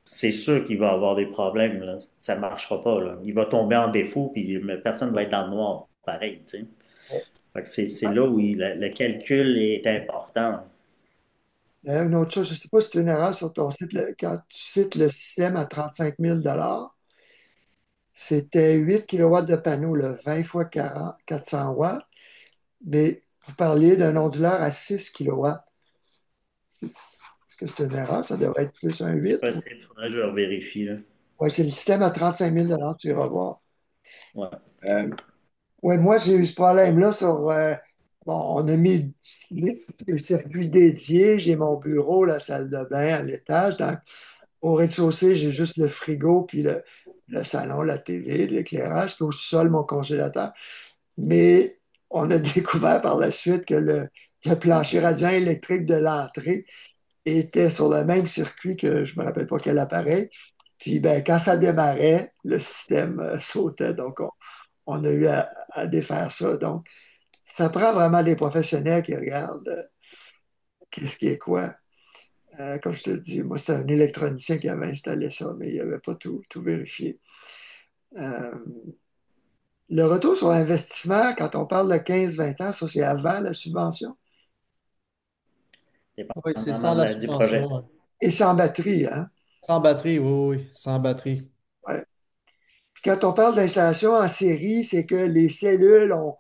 c'est sûr qu'il va avoir des problèmes, là. Ça ne marchera pas, là. Il va tomber en défaut, puis personne ne va être dans le noir. Pareil, tu sais. Fait que c'est là où le calcul est important. une autre chose, je ne sais pas si c'est une erreur sur ton site, quand tu cites le système à 35 000 c'était 8 kilowatts de panneau, le 20 fois 40, 400 watts, mais vous parliez d'un onduleur à 6 kilowatts. Est-ce que c'est une erreur? Ça devrait être plus un 8 ou... Possible, faudrait que je vérifie, là. Oui, c'est le système à 35 000 tu iras voir. Ouais. Oui, moi, j'ai eu ce problème-là sur... bon, on a mis le circuit dédié, j'ai mon bureau, la salle de bain à l'étage. Au rez-de-chaussée, j'ai juste le frigo, puis le salon, la TV, l'éclairage, puis au sol, mon congélateur. Mais on a découvert par la suite que le plancher radiant électrique de l'entrée était sur le même circuit que je ne me rappelle pas quel appareil. Puis ben, quand ça démarrait, le système sautait. Donc, on a eu à défaire ça. Donc, ça prend vraiment des professionnels qui regardent qu'est-ce qui est quoi. Comme je te dis, moi, c'était un électronicien qui avait installé ça, mais il n'avait pas tout vérifié. Euh, le retour sur investissement, quand on parle de 15-20 ans, ça, c'est avant la subvention. oui, c'est sans Dépendamment la du projet. subvention, ouais. Et sans batterie, hein? Sans batterie, oui, oui, sans batterie. Ouais. Puis quand on parle d'installation en série, c'est que les cellules ont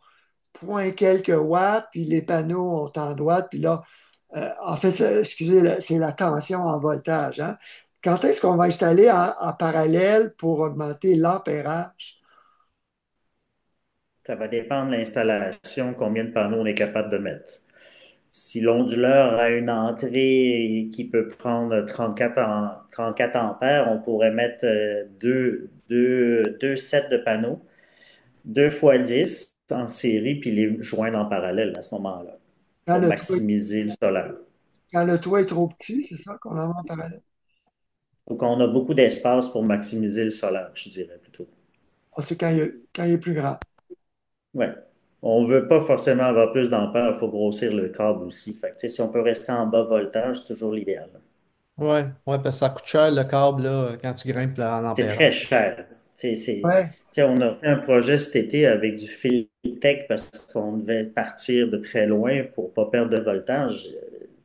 point quelques watts, puis les panneaux ont tant de watts, puis là, en fait, excusez, c'est la tension en voltage, hein? Quand est-ce qu'on va installer en parallèle pour augmenter l'ampérage? Ça va dépendre de l'installation, combien de panneaux on est capable de mettre. Si l'onduleur a une entrée qui peut prendre 34 ampères, on pourrait mettre deux sets de panneaux, 2 fois 10. en série puis les joindre en parallèle à ce moment-là Quand pour le toit, maximiser le solaire. quand le toit est trop petit, c'est ça qu'on en met en parallèle. Donc, on a beaucoup d'espace pour maximiser le solaire, je dirais plutôt. Ah, c'est quand il est plus grand. Ouais. On veut pas forcément avoir plus d'ampères, il faut grossir le câble aussi. Fait que, tu sais, si on peut rester en bas voltage, c'est toujours l'idéal. Ouais, ouais, parce que ça coûte cher le câble là, quand tu grimpes là, en C'est ampérage. très cher. Tu Ouais. sais, on a fait un projet cet été avec du fil tech parce qu'on devait partir de très loin pour pas perdre de voltage.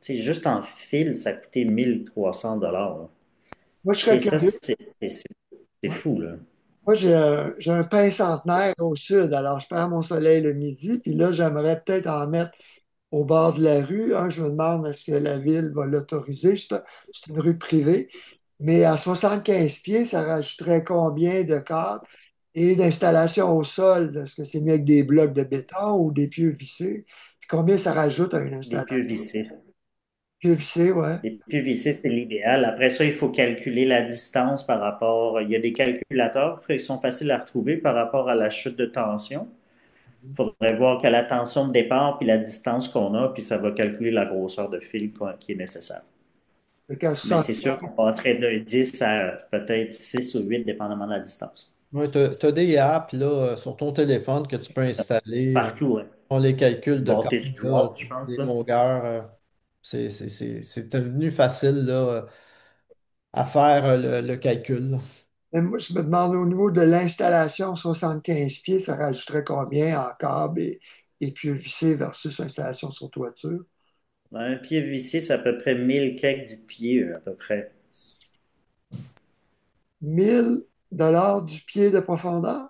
Tu sais, juste en fil, ça coûtait 1300 $. Moi, je serais Et ça, curieux. c'est Ouais. fou, là. Moi, j'ai un pain centenaire au sud, alors je perds mon soleil le midi, puis là, j'aimerais peut-être en mettre au bord de la rue. Je me demande est-ce que la ville va l'autoriser. C'est une rue privée. Mais à 75 pieds, ça rajouterait combien de câbles et d'installations au sol? Est-ce que c'est mieux avec des blocs de béton ou des pieux vissés? Puis combien ça rajoute à une Des pieux installation? vissés. Pieux vissés, ouais. Des pieux vissés, c'est l'idéal. Après ça, il faut calculer la distance par rapport. Il y a des calculateurs qui sont faciles à retrouver par rapport à la chute de tension. Il faudrait voir que la tension de départ puis la distance qu'on a, puis ça va calculer la grosseur de fil qui est nécessaire. Fait qu'à Mais 60 c'est sûr qu'on passerait de 10 à peut-être 6 ou 8, dépendamment de la distance. Ouais, tu as des apps là, sur ton téléphone que tu peux installer. Partout, ouais. On les calculs de câble, Voltage là, drop, je pense, des là. longueurs. C'est devenu facile là, à faire le calcul, là. Mais moi, je me demande au niveau de l'installation 75 pieds, ça rajouterait combien en câble et pieux vissés versus installation sur toiture? Un pied vissé, c'est à peu près 1000 kek du pied, à peu près. 1000 $ du pied de profondeur?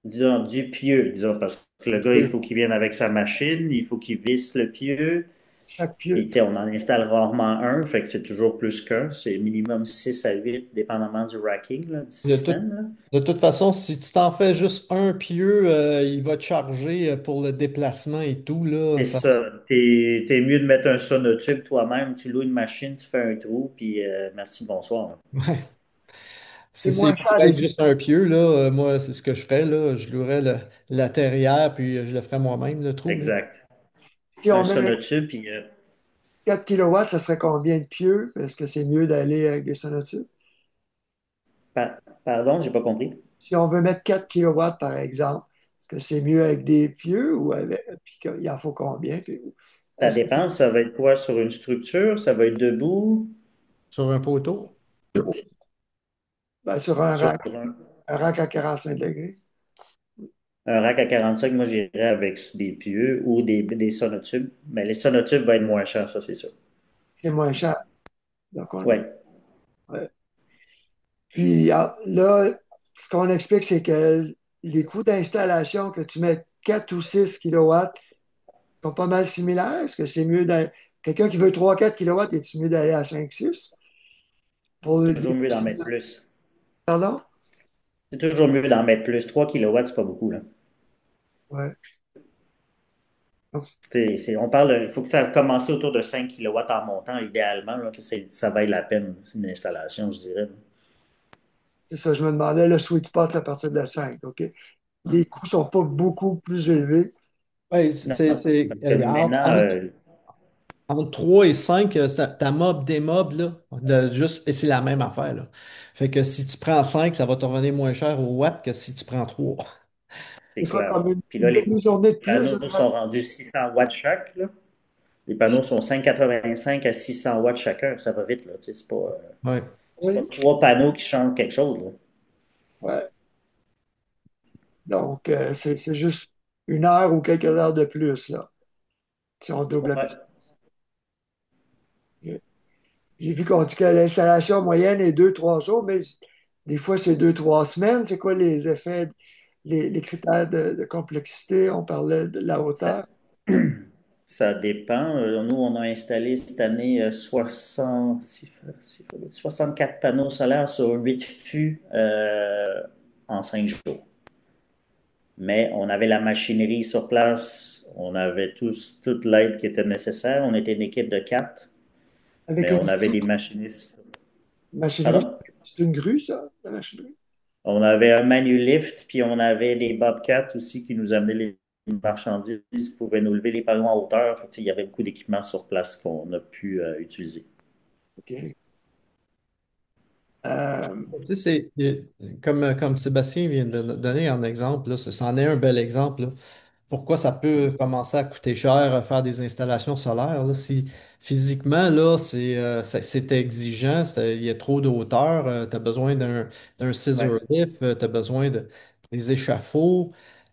Disons, du pieu, disons, parce que le gars, il faut qu'il vienne avec sa machine, il faut qu'il visse le pieu. Chaque Puis, tu pieu. sais, on en installe rarement un, fait que c'est toujours plus qu'un. C'est minimum 6 à 8, dépendamment du racking, là, du De toute, système, là. de toute façon, si tu t'en fais juste un pieu, il va te charger pour le déplacement et tout, là. C'est ça. T'es mieux de mettre un sonotube toi-même. Tu loues une machine, tu fais un trou, puis merci, bonsoir. Ouais. C'est Si c'est moins cher pour être les... juste un pieu, là, moi, c'est ce que je ferais, là. Je louerais la terrière, puis je le ferais moi-même, le trou, là. Exact. Si on Un met sonotube, puis 4 kilowatts, ça serait combien de pieux? Est-ce que c'est mieux d'aller avec des sonotubes? pardon, j'ai pas compris. Si on veut mettre 4 kilowatts, par exemple, est-ce que c'est mieux avec des pieux ou avec... Puis il en faut combien? Puis, Ça est-ce que dépend, ça va être quoi sur une structure? Ça va être debout? Sur un poteau. ben, sur Sur un rack à 45 degrés, un rack à 45, moi j'irais avec des pieux ou des sonotubes. Mais les sonotubes vont être moins chers, ça c'est sûr. c'est moins cher. Donc, Ouais. ouais. Puis là, ce qu'on explique, c'est que les coûts d'installation, que tu mets 4 ou 6 kilowatts, sont pas mal similaires. Est-ce que c'est mieux d'aller... Quelqu'un qui veut 3-4 kilowatts, est-il mieux d'aller à 5-6 pour des Toujours mieux d'en possibles... mettre plus. Pardon? C'est toujours mieux d'en mettre plus. 3 kilowatts, c'est pas beaucoup, là. Ouais. Donc, On parle, il faut que tu aies commencé autour de 5 kilowatts en montant, idéalement, là, que ça vaille la peine. C'est une installation, je dirais. c'est ça, je me demandais, le sweet spot, c'est à partir de 5, OK? Les coûts sont pas beaucoup plus élevés. Ouais, Non, parce que entre, maintenant, entre 3 et 5, ta mob, des mobs, là, juste, et c'est la même affaire, là. Fait que si tu prends 5, ça va te revenir moins cher au watt que si tu prends 3. c'est C'est quoi, clair. comme Puis une là, les demi-journée de plus de panneaux sont travail? rendus 600 watts chaque, là. Les panneaux sont 585 à 600 watts chacun. Ça va vite, là. Tu sais, Ouais. c'est pas Oui. 3 panneaux qui changent quelque chose, là. Ouais. Donc, c'est juste une heure ou quelques heures de plus, là, si on double la Ouais. puissance. J'ai vu qu'on dit que l'installation moyenne est 2-3 jours, mais des fois, c'est 2-3 semaines. C'est quoi les effets, les critères de complexité? On parlait de la Ça, hauteur. ça dépend. Nous, on a installé cette année 64 panneaux solaires sur 8 fûts en 5 jours. Mais on avait la machinerie sur place, on avait toute l'aide qui était nécessaire. On était une équipe de 4, Avec mais on une avait grue, des machinistes. machinerie, Pardon? c'est une grue, ça, la machinerie? On avait un Manulift, puis on avait des Bobcats aussi qui nous amenaient les marchandises, pouvait nous lever les panneaux en hauteur. Fait que, il y avait beaucoup d'équipements sur place qu'on a pu utiliser. OK. Euh, Tu sais, comme Sébastien vient de donner un exemple, là, c'en est un bel exemple, là. Pourquoi ça peut commencer à coûter cher faire des installations solaires, là, si physiquement, là, c'est exigeant, il y a trop de hauteur, tu as besoin d'un Ouais. scissor lift, tu as besoin des échafauds.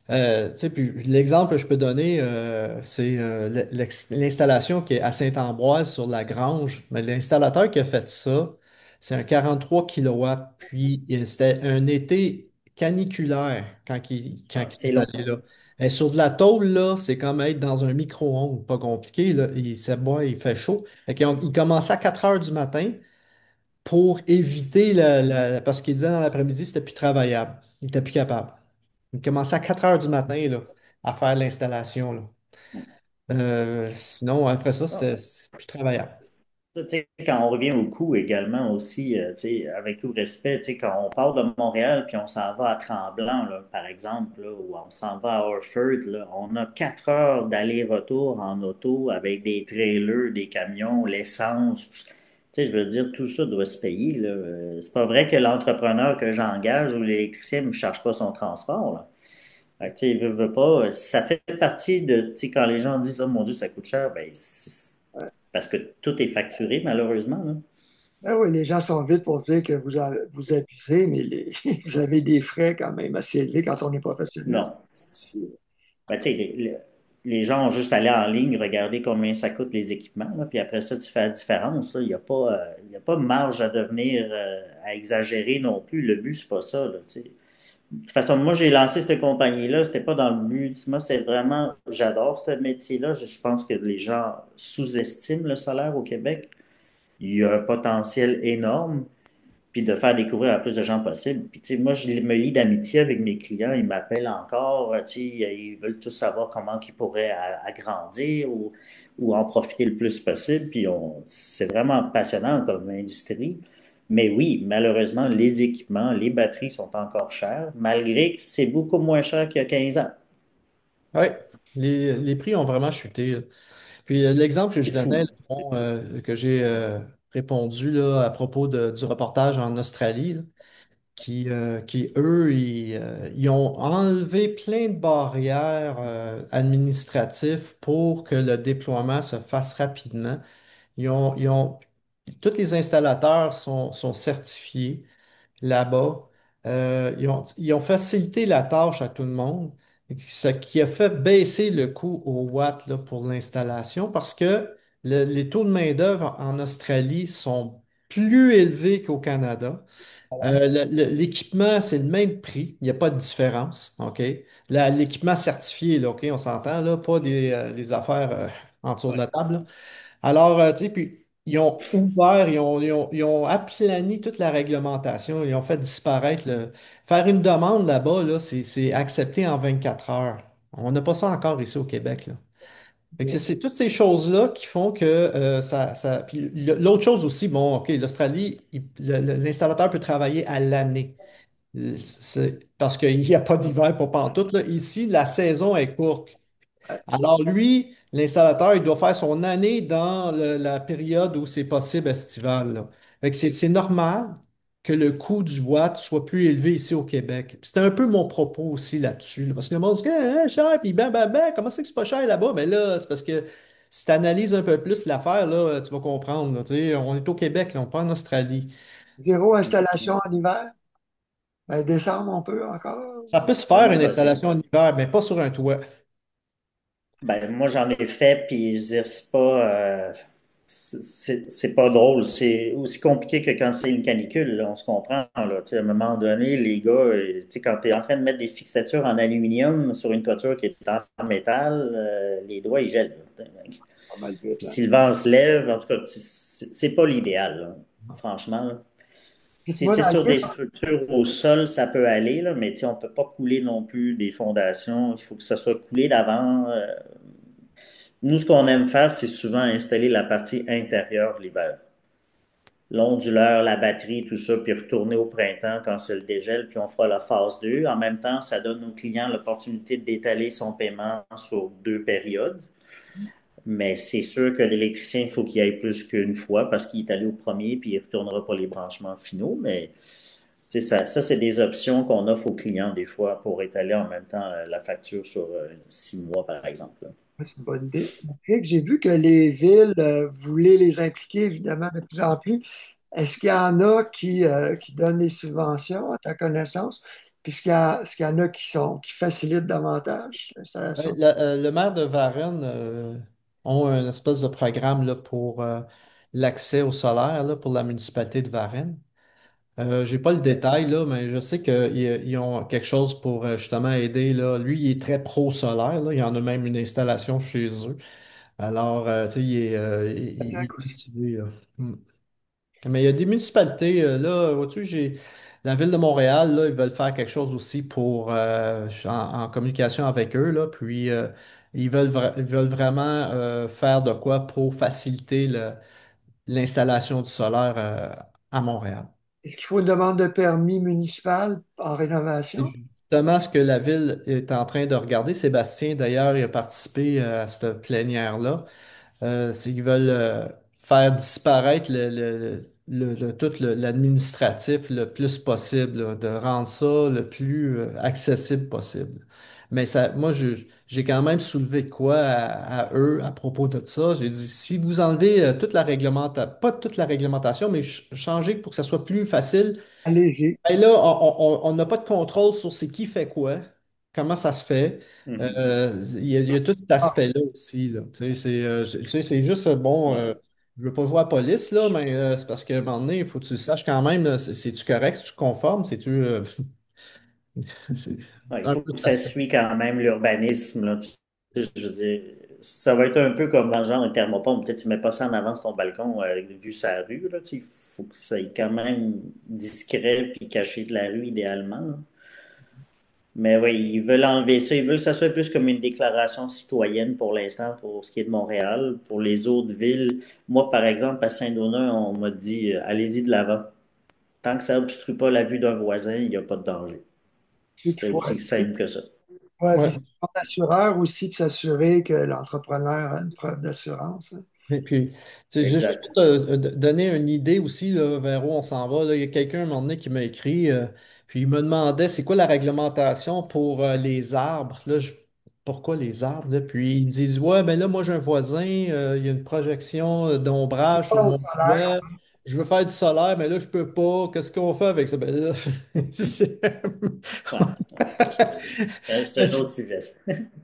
Tu sais, puis l'exemple que je peux donner, c'est l'installation qui est à Saint-Ambroise sur la Grange. Mais l'installateur qui a fait ça, c'est un 43 kilowatts. Puis c'était un été caniculaire quand Ah, il c'est est long. allé là. Et sur de la tôle, là, c'est comme être dans un micro-ondes, pas compliqué, là. Il fait chaud. Fait il commençait à 4 heures du matin pour éviter parce qu'il disait dans l'après-midi, c'était plus travaillable. Il était plus capable. Il commençait à 4 heures du matin, là, à faire l'installation, là. Sinon, après ça, c'est plus travaillable. Ça, tu sais, quand on revient au coût également aussi, tu sais, avec tout respect, tu sais, quand on part de Montréal puis on s'en va à Tremblant, là, par exemple, là, ou on s'en va à Orford, là, on a 4 heures d'aller-retour en auto avec des trailers, des camions, l'essence. Tu sais, je veux dire, tout ça doit se payer, là. C'est pas vrai que l'entrepreneur que j'engage ou l'électricien ne me charge pas son transport, là. Fait que, tu sais, veut pas, ça fait partie de, tu sais, quand les gens disent, oh mon Dieu, ça coûte cher, ben, parce que tout est facturé, malheureusement, là. ben oui, les gens sont vite pour dire que vous abusez, mais vous avez des frais quand même assez élevés quand on est professionnel. Non. Ben, tu sais, les gens ont juste allé en ligne, regarder combien ça coûte les équipements, là, puis après ça, tu fais la différence, là. Il y a pas de marge à devenir, à exagérer non plus. Le but, c'est pas ça, là, tu sais. De toute façon, moi, j'ai lancé cette compagnie-là, c'était pas dans le but. Moi, c'est vraiment, j'adore ce métier-là. Je pense que les gens sous-estiment le salaire au Québec. Il y a un potentiel énorme, puis de faire découvrir à plus de gens possible. Puis, tu sais, moi, je me lie d'amitié avec mes clients, ils m'appellent encore, tu sais, ils veulent tous savoir comment ils pourraient agrandir ou en profiter le plus possible. Puis, c'est vraiment passionnant comme industrie. Mais oui, malheureusement, les équipements, les batteries sont encore chères, malgré que c'est beaucoup moins cher qu'il y a 15 ans. Oui, les prix ont vraiment chuté, là. Puis l'exemple que je C'est donnais, fou. là, bon, que j'ai répondu là, à propos du reportage en Australie, là, qui, eux, ils ont enlevé plein de barrières administratives pour que le déploiement se fasse rapidement. Tous les installateurs sont certifiés là-bas. Ils ont facilité la tâche à tout le monde, ce qui a fait baisser le coût au watt là, pour l'installation parce que les taux de main-d'œuvre en Australie sont plus élevés qu'au Canada. L'équipement, c'est le même prix. Il n'y a pas de différence. OK? L'équipement certifié, là, OK, on s'entend, là, pas des affaires en dessous de Ouais. la table, là. Alors, tu sais, puis ils ont ouvert, ils ont aplani toute la réglementation, ils ont fait disparaître le. Faire une demande là-bas, là, c'est accepté en 24 heures. On n'a pas ça encore ici au Québec, là. Fait que c'est toutes ces choses-là qui font que puis l'autre chose aussi, bon, OK, l'Australie, l'installateur peut travailler à l'année. Parce qu'il n'y a pas d'hiver pour pantoute, là. Ici, la saison est courte. Alors lui, l'installateur, il doit faire son année dans la période où c'est possible estival, là. Fait que c'est normal que le coût du watt soit plus élevé ici au Québec. Puis c'était un peu mon propos aussi là-dessus, là, parce que le monde dit ah, cher, puis ben, comment c'est que c'est pas cher là-bas? Mais là, c'est parce que si tu analyses un peu plus l'affaire, là, tu vas comprendre, là. Tu sais, on est au Québec, là, on n'est pas en Australie. Zéro installation Effectivement. en hiver. Ben, décembre, on peut encore. Ça peut se C'est faire bien une possible. installation en hiver, mais pas sur un toit. Ben, moi, j'en ai fait, puis je veux dire, c'est pas, c'est pas drôle. C'est aussi compliqué que quand c'est une canicule, là, on se comprend, là. Tu sais, à un moment donné, les gars, tu sais, quand tu es en train de mettre des fixatures en aluminium sur une toiture qui est en métal, les doigts, ils gèlent, là. Pas mal vite, Puis là. si le vent se lève, en tout cas, c'est pas l'idéal, là, franchement, là. Tu sais, Dites-moi c'est dans sûr, quel. des structures au sol, ça peut aller, là, mais tu sais, on peut pas couler non plus des fondations. Il faut que ça soit coulé d'avant. Nous, ce qu'on aime faire, c'est souvent installer la partie intérieure l'hiver. l'onduleur, la batterie, tout ça, puis retourner au printemps quand c'est le dégel, puis on fera la phase 2. En même temps, ça donne au client l'opportunité d'étaler son paiement sur 2 périodes. Mais c'est sûr que l'électricien, il faut qu'il aille plus qu'une fois parce qu'il est allé au premier puis il ne retournera pas les branchements finaux. Mais ça c'est des options qu'on offre aux clients des fois pour étaler en même temps la facture sur 6 mois, par exemple. Ouais, c'est une bonne idée. Rick, j'ai vu que les villes voulaient les impliquer évidemment de plus en plus. Est-ce qu'il y en a qui donnent des subventions à ta connaissance? Puis est-ce qu'il y en a qui facilitent davantage Ouais, l'installation? le maire de Varennes ont un espèce de programme là, pour l'accès au solaire là, pour la municipalité de Varennes. J'ai pas le détail, là, mais je sais qu'ils ont quelque chose pour justement aider. Là. Lui, il est très pro-solaire. Là. Il y en a même une installation chez eux. Alors, tu sais, il est Aussi. motivé, là. Hmm. Mais il y a des municipalités, là, vois-tu, j'ai la ville de Montréal, là, ils veulent faire quelque chose aussi pour en communication avec eux, là, puis ils veulent vraiment faire de quoi pour faciliter l'installation du solaire à Montréal. Est-ce qu'il faut une demande de permis municipal en C'est rénovation? justement ce que la ville est en train de regarder. Sébastien, d'ailleurs, il a participé à cette plénière-là. C'est qu'ils veulent faire disparaître tout l'administratif le plus possible, là, de rendre ça le plus accessible possible. Mais ça, moi, j'ai quand même soulevé de quoi à eux à propos de ça. J'ai dit, si vous enlevez toute la réglementation, pas toute la réglementation, mais changez pour que ça soit plus facile. Allégé. Et là, on n'a pas de contrôle sur c'est qui fait quoi, comment ça se fait. Mhm. Il y a tout cet Ah, aspect-là aussi. Là. Tu sais, c'est juste bon. Ouais. Je veux pas jouer à la police, là, mais c'est parce qu'à un moment donné, il faut que tu saches quand même, là, c'est-tu correct, c'est-tu conforme, c'est-tu. C'est Ouais, il un faut peu que cet ça aspect. suit quand même l'urbanisme, là. Je veux dire, ça va être un peu comme dans le genre un thermopompe. Peut-être tu mets pas ça en avant sur ton balcon vue sur la rue. Là, il faut que ça soit quand même discret puis caché de la rue idéalement, là. Mais oui, ils veulent enlever ça. Ils veulent que ça soit plus comme une déclaration citoyenne pour l'instant, pour ce qui est de Montréal. Pour les autres villes, moi, par exemple, à Saint-Donat, on m'a dit allez-y de l'avant. Tant que ça obstrue pas la vue d'un voisin, il n'y a pas de danger. puis qu'il C'était faut aussi simple que ça. ouais, Ouais. puis l'assureur aussi, puis s'assurer que l'entrepreneur a une preuve d'assurance, hein. Et puis, tu sais, juste Exact. pour te donner une idée aussi là, vers où on s'en va, là, il y a quelqu'un un moment donné qui m'a écrit, puis il me demandait c'est quoi la réglementation pour les arbres. Là, pourquoi les arbres? Là? Puis ils me disent ouais, ben là, moi j'ai un voisin, il y a une projection d'ombrage sur Pas au mon salaire. toit. Je veux faire du solaire, mais là, je peux pas. Qu'est-ce qu'on fait avec ça? Ben là, c'est Ouais, c'est un autre sujet, ça.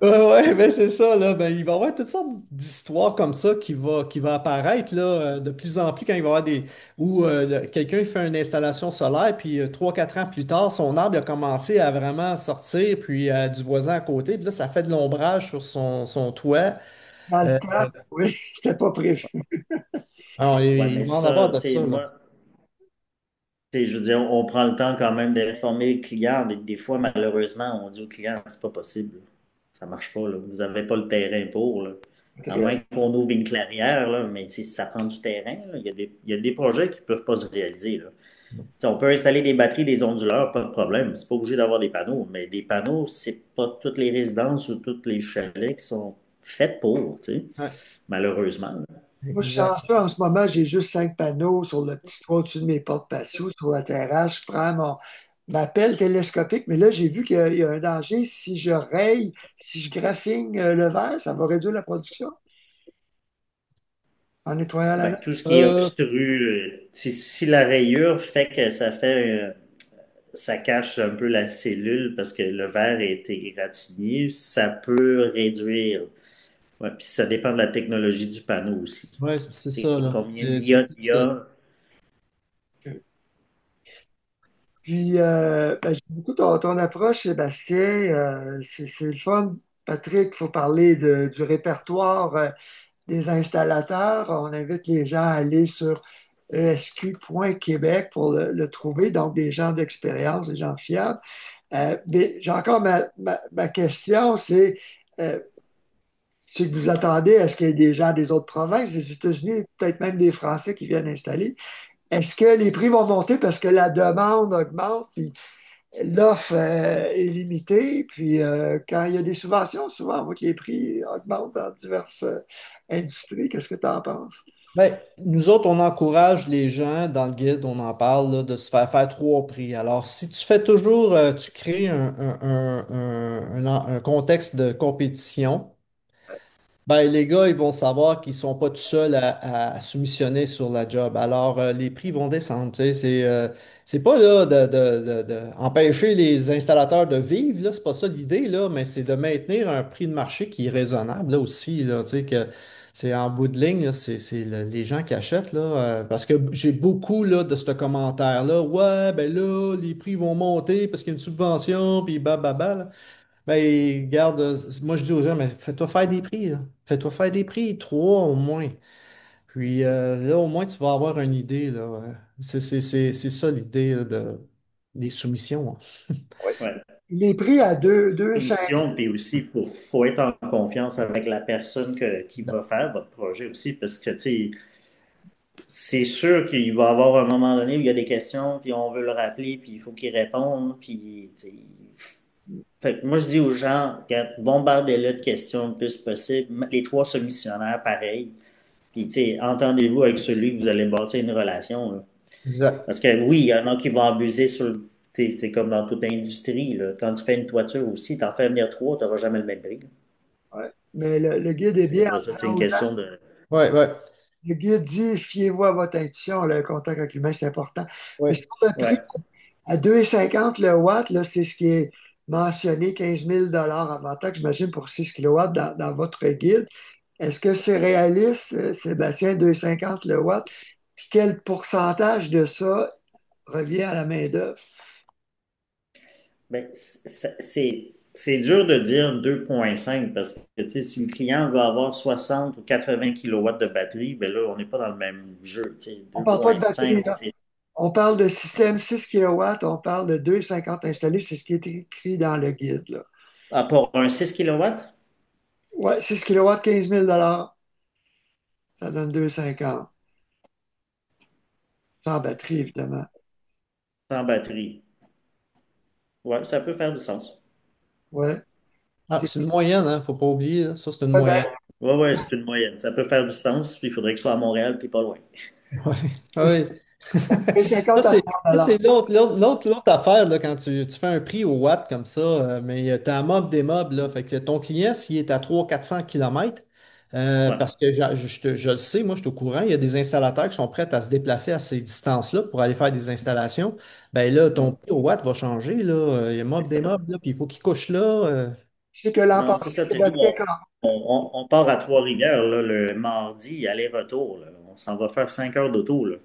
Ouais, ouais, ben c'est ça, là. Ben, il va y avoir toutes sortes d'histoires comme ça qui va apparaître là, de plus en plus quand il va y avoir des. Où quelqu'un fait une installation solaire, puis 3-4 ans plus tard, son arbre il a commencé à vraiment sortir, puis du voisin à côté, puis là, ça fait de l'ombrage sur son toit. Dans le Euh, temps, oui, c'était pas prévu. alors, Ouais, il mais va en avoir ça, de tu sais, ça, là. moi, tu sais, je veux dire, on prend le temps quand même d'informer le client, mais des fois, malheureusement, on dit au client, c'est pas possible. Ça marche pas, là. Vous avez pas le terrain pour, là. À moins qu'on ouvre une clairière, là, mais ça prend du terrain, là. Il y a des projets qui peuvent pas se réaliser, là. Tu sais, on peut installer des batteries, des onduleurs, pas de problème. C'est pas obligé d'avoir des panneaux, mais des panneaux, c'est pas toutes les résidences ou tous les chalets qui sont faits pour, tu sais, Ouais, malheureusement, là. Moi, je suis exact. chanceux en ce moment, j'ai juste 5 panneaux sur le petit toit au-dessus de mes portes patio, sur la terrasse. Je prends ma pelle télescopique, mais là, j'ai vu qu'il y a un danger. Si je raye, si je graphine le verre, ça va réduire la production en nettoyant la Ben, laine. tout ce qui est Euh, obstru, si la rayure fait que ça cache un peu la cellule parce que le verre a été égratigné, ça peut réduire. Ouais, puis ça dépend de la technologie du panneau aussi. ouais, c'est Tu sais, ça, là. combien de C'est diodes il y tout, a? Puis, ben, j'aime beaucoup ton approche, Sébastien. C'est le fun. Patrick, il faut parler du répertoire des installateurs. On invite les gens à aller sur esq.québec pour le trouver, donc des gens d'expérience, des gens fiables. Mais j'ai encore ma question, c'est ce que vous attendez à ce qu'il y ait des gens des autres provinces, des États-Unis, peut-être même des Français qui viennent installer. est-ce que les prix vont monter parce que la demande augmente, puis l'offre est limitée, puis quand il y a des subventions, souvent on voit que les prix augmentent dans diverses industries. Qu'est-ce que tu en penses? Ben, nous autres, on encourage les gens dans le guide, on en parle, là, de se faire trois prix. Alors, si tu fais toujours, tu crées un contexte de compétition, ben, les gars, ils vont savoir qu'ils sont pas tout seuls à soumissionner sur la job. Alors, les prix vont descendre. Tu sais, c'est pas là de empêcher les installateurs de vivre, là, c'est pas ça l'idée, là, mais c'est de maintenir un prix de marché qui est raisonnable là aussi. Là, tu sais, que c'est en bout de ligne, là, c'est les gens qui achètent, là, parce que j'ai beaucoup là, de ce commentaire-là. Ouais, ben là, les prix vont monter parce qu'il y a une subvention, puis bah. Ben, garde, moi je dis aux gens, mais fais-toi faire des prix, là. Fais-toi faire des prix, trois au moins. Puis là, au moins, tu vas avoir une idée, là. C'est ça l'idée là, des soumissions, hein. Ouais. Les prix à deux et 5. Mission, puis aussi, faut être en confiance avec la personne qui va faire votre projet aussi, parce que, tu sais, c'est sûr qu'il va y avoir un moment donné où il y a des questions, puis on veut le rappeler, puis il faut qu'il réponde, puis, tu sais, fait que moi, je dis aux gens, regarde, bombardez-le de questions le plus possible. Les trois soumissionnaires, pareil. Puis, tu sais, entendez-vous avec celui que vous allez bâtir une relation, là. Exact. Parce que oui, il y en a qui vont abuser sur le. Tu sais, c'est comme dans toute industrie, là. Quand tu fais une toiture aussi, t'en fais venir trois, tu n'auras jamais le même prix, là. Ouais. Mais le guide est Tu sais, bien après en ça, c'est disant une aux gens, question de. Ouais, ouais. le guide dit, fiez-vous à votre intuition, le contact avec l'humain, c'est important. Mais Ouais. sur le prix Ouais. à 2,50 le watt, là, c'est ce qui est mentionné, 15 000 avant taxe, j'imagine, pour 6 kilowatts dans votre guide. Est-ce que c'est réaliste, Sébastien, 2,50 le watt? Puis quel pourcentage de ça revient à la main-d'œuvre? Ben, c'est dur de dire 2,5 parce que tu sais, si le client veut avoir 60 ou 80 kilowatts de batterie, ben là, on n'est pas dans le même jeu. Tu sais, On ne parle pas de batterie, 2,5, là. c'est. On parle de système 6 kilowatts, on parle de 2,50 installés, c'est ce qui est écrit dans le guide, là. Ah, pour un 6 kilowatts Ouais, 6 kilowatts, 15 000 ça donne 2,50. Sans batterie, évidemment. sans batterie. Ouais, ça peut faire du sens. Ouais. Ah, C'est c'est une moyenne, hein, faut pas oublier, là. Ça, c'est une ouais, ben, moyenne. Ouais, ouais, c'est une moyenne. Ça peut faire du sens, puis il faudrait que ce soit à Montréal, puis pas loin. Ouais. Ouais. 2,50 à Ça, 3 c'est l'autre affaire là, quand tu fais un prix au watt comme ça, mais tu as un mob des mobs, là. Fait que ton client, s'il est à 300-400 km, Ouais. parce que je le sais, moi je suis au courant, il y a des installateurs qui sont prêts à se déplacer à ces distances-là pour aller faire des installations. Ben là, ton Mm. prix au watt va changer, là. Il y a mob des mobs, là, puis il faut qu'il couche là. Je sais que l'an Non, c'est passé, ça. Tu sais, nous, Sébastien on part à Trois-Rivières là, le mardi, aller-retour, là. On s'en va faire 5 heures d'auto, là.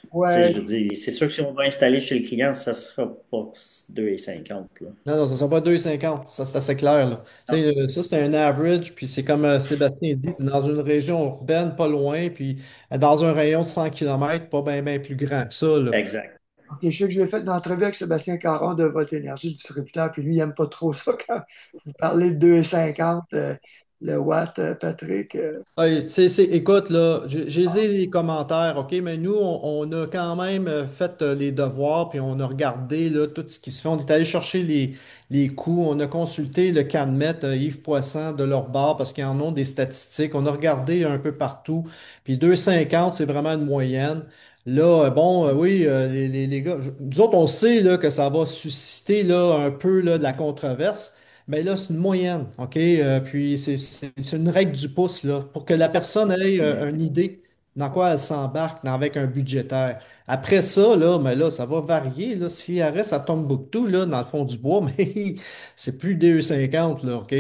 Tu sais, ouais, je veux dire, c'est sûr que si on va installer chez le client, ça sera pas 2,50 là. Non, non, ça ne sera pas 2,50, ça c'est assez clair, là. Tu Non, sais, ça c'est un average, puis c'est comme Sébastien dit, c'est dans une région urbaine, pas loin, puis dans un rayon de 100 km, pas bien plus grand que ça, là. exact. ok, je sais que j'ai fait une entrevue avec Sébastien Caron de Votre Énergie, distributeur, puis lui, il n'aime pas trop ça quand vous parlez de 2,50 le watt, Patrick. Hey, écoute, là, j'ai les commentaires, OK, mais nous, on a quand même fait les devoirs, puis on a regardé là, tout ce qui se fait. On est allé chercher les coûts, on a consulté le CANMET, Yves Poisson de leur bar, parce qu'ils en ont des statistiques. On a regardé un peu partout, puis 2,50, c'est vraiment une moyenne. Là, bon, oui, les gars, nous autres, on sait là, que ça va susciter là, un peu là, de la controverse. Mais là, c'est une moyenne, OK? Puis c'est une règle du pouce, là, pour que la personne ait Mm. une idée dans quoi elle s'embarque avec un budgétaire. Après ça, là, mais là, ça va varier. Là. Si elle reste à Tombouctou, là, dans le fond du bois, mais c'est plus 2,50, là, OK?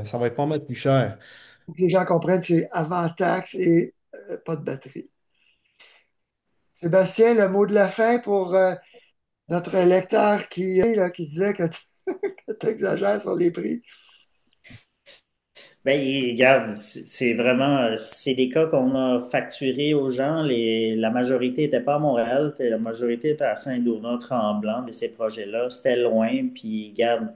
Ça va être pas mal plus cher. Pour que les gens comprennent, c'est avant taxe et pas de batterie. Sébastien, le mot de la fin pour notre lecteur là, qui disait que tu exagères sur les prix. Ben, regarde, c'est vraiment, c'est des cas qu'on a facturés aux gens. La majorité n'était pas à Montréal, la majorité était à Saint-Donat-Tremblant de ces projets-là. C'était loin. Puis, regarde,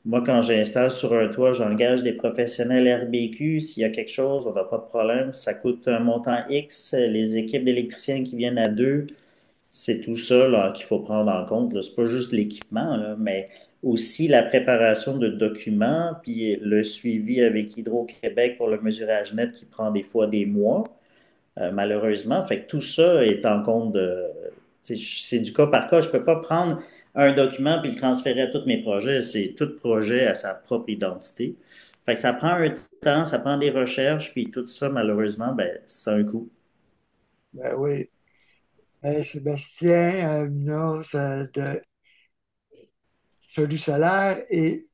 moi, quand j'installe sur un toit, j'engage des professionnels RBQ. S'il y a quelque chose, on n'a pas de problème. Ça coûte un montant X. Les équipes d'électriciens qui viennent à deux, c'est tout ça là, qu'il faut prendre en compte. Ce n'est pas juste l'équipement, là, mais aussi la préparation de documents, puis le suivi avec Hydro-Québec pour le mesurage net qui prend des fois des mois, malheureusement. Fait que tout ça est en compte de. C'est du cas par cas. Je ne peux pas prendre un document puis le transférer à tous mes projets. C'est tout projet à sa propre identité. Fait que ça prend un temps, ça prend des recherches, puis tout ça, malheureusement, ben, ça a un coût. Ben oui. Sébastien Munoz de Solu Solaire et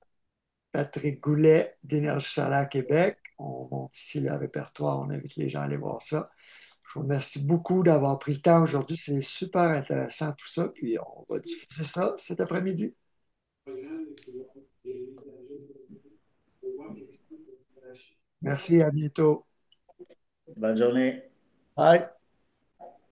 Patrick Goulet d'Énergie Solaire Québec. On monte ici le répertoire, on invite les gens à aller voir ça. Je vous remercie beaucoup d'avoir pris le temps aujourd'hui. C'est super intéressant tout ça. Puis on va diffuser ça cet après-midi. Merci, à bientôt. Bonne journée. Bye.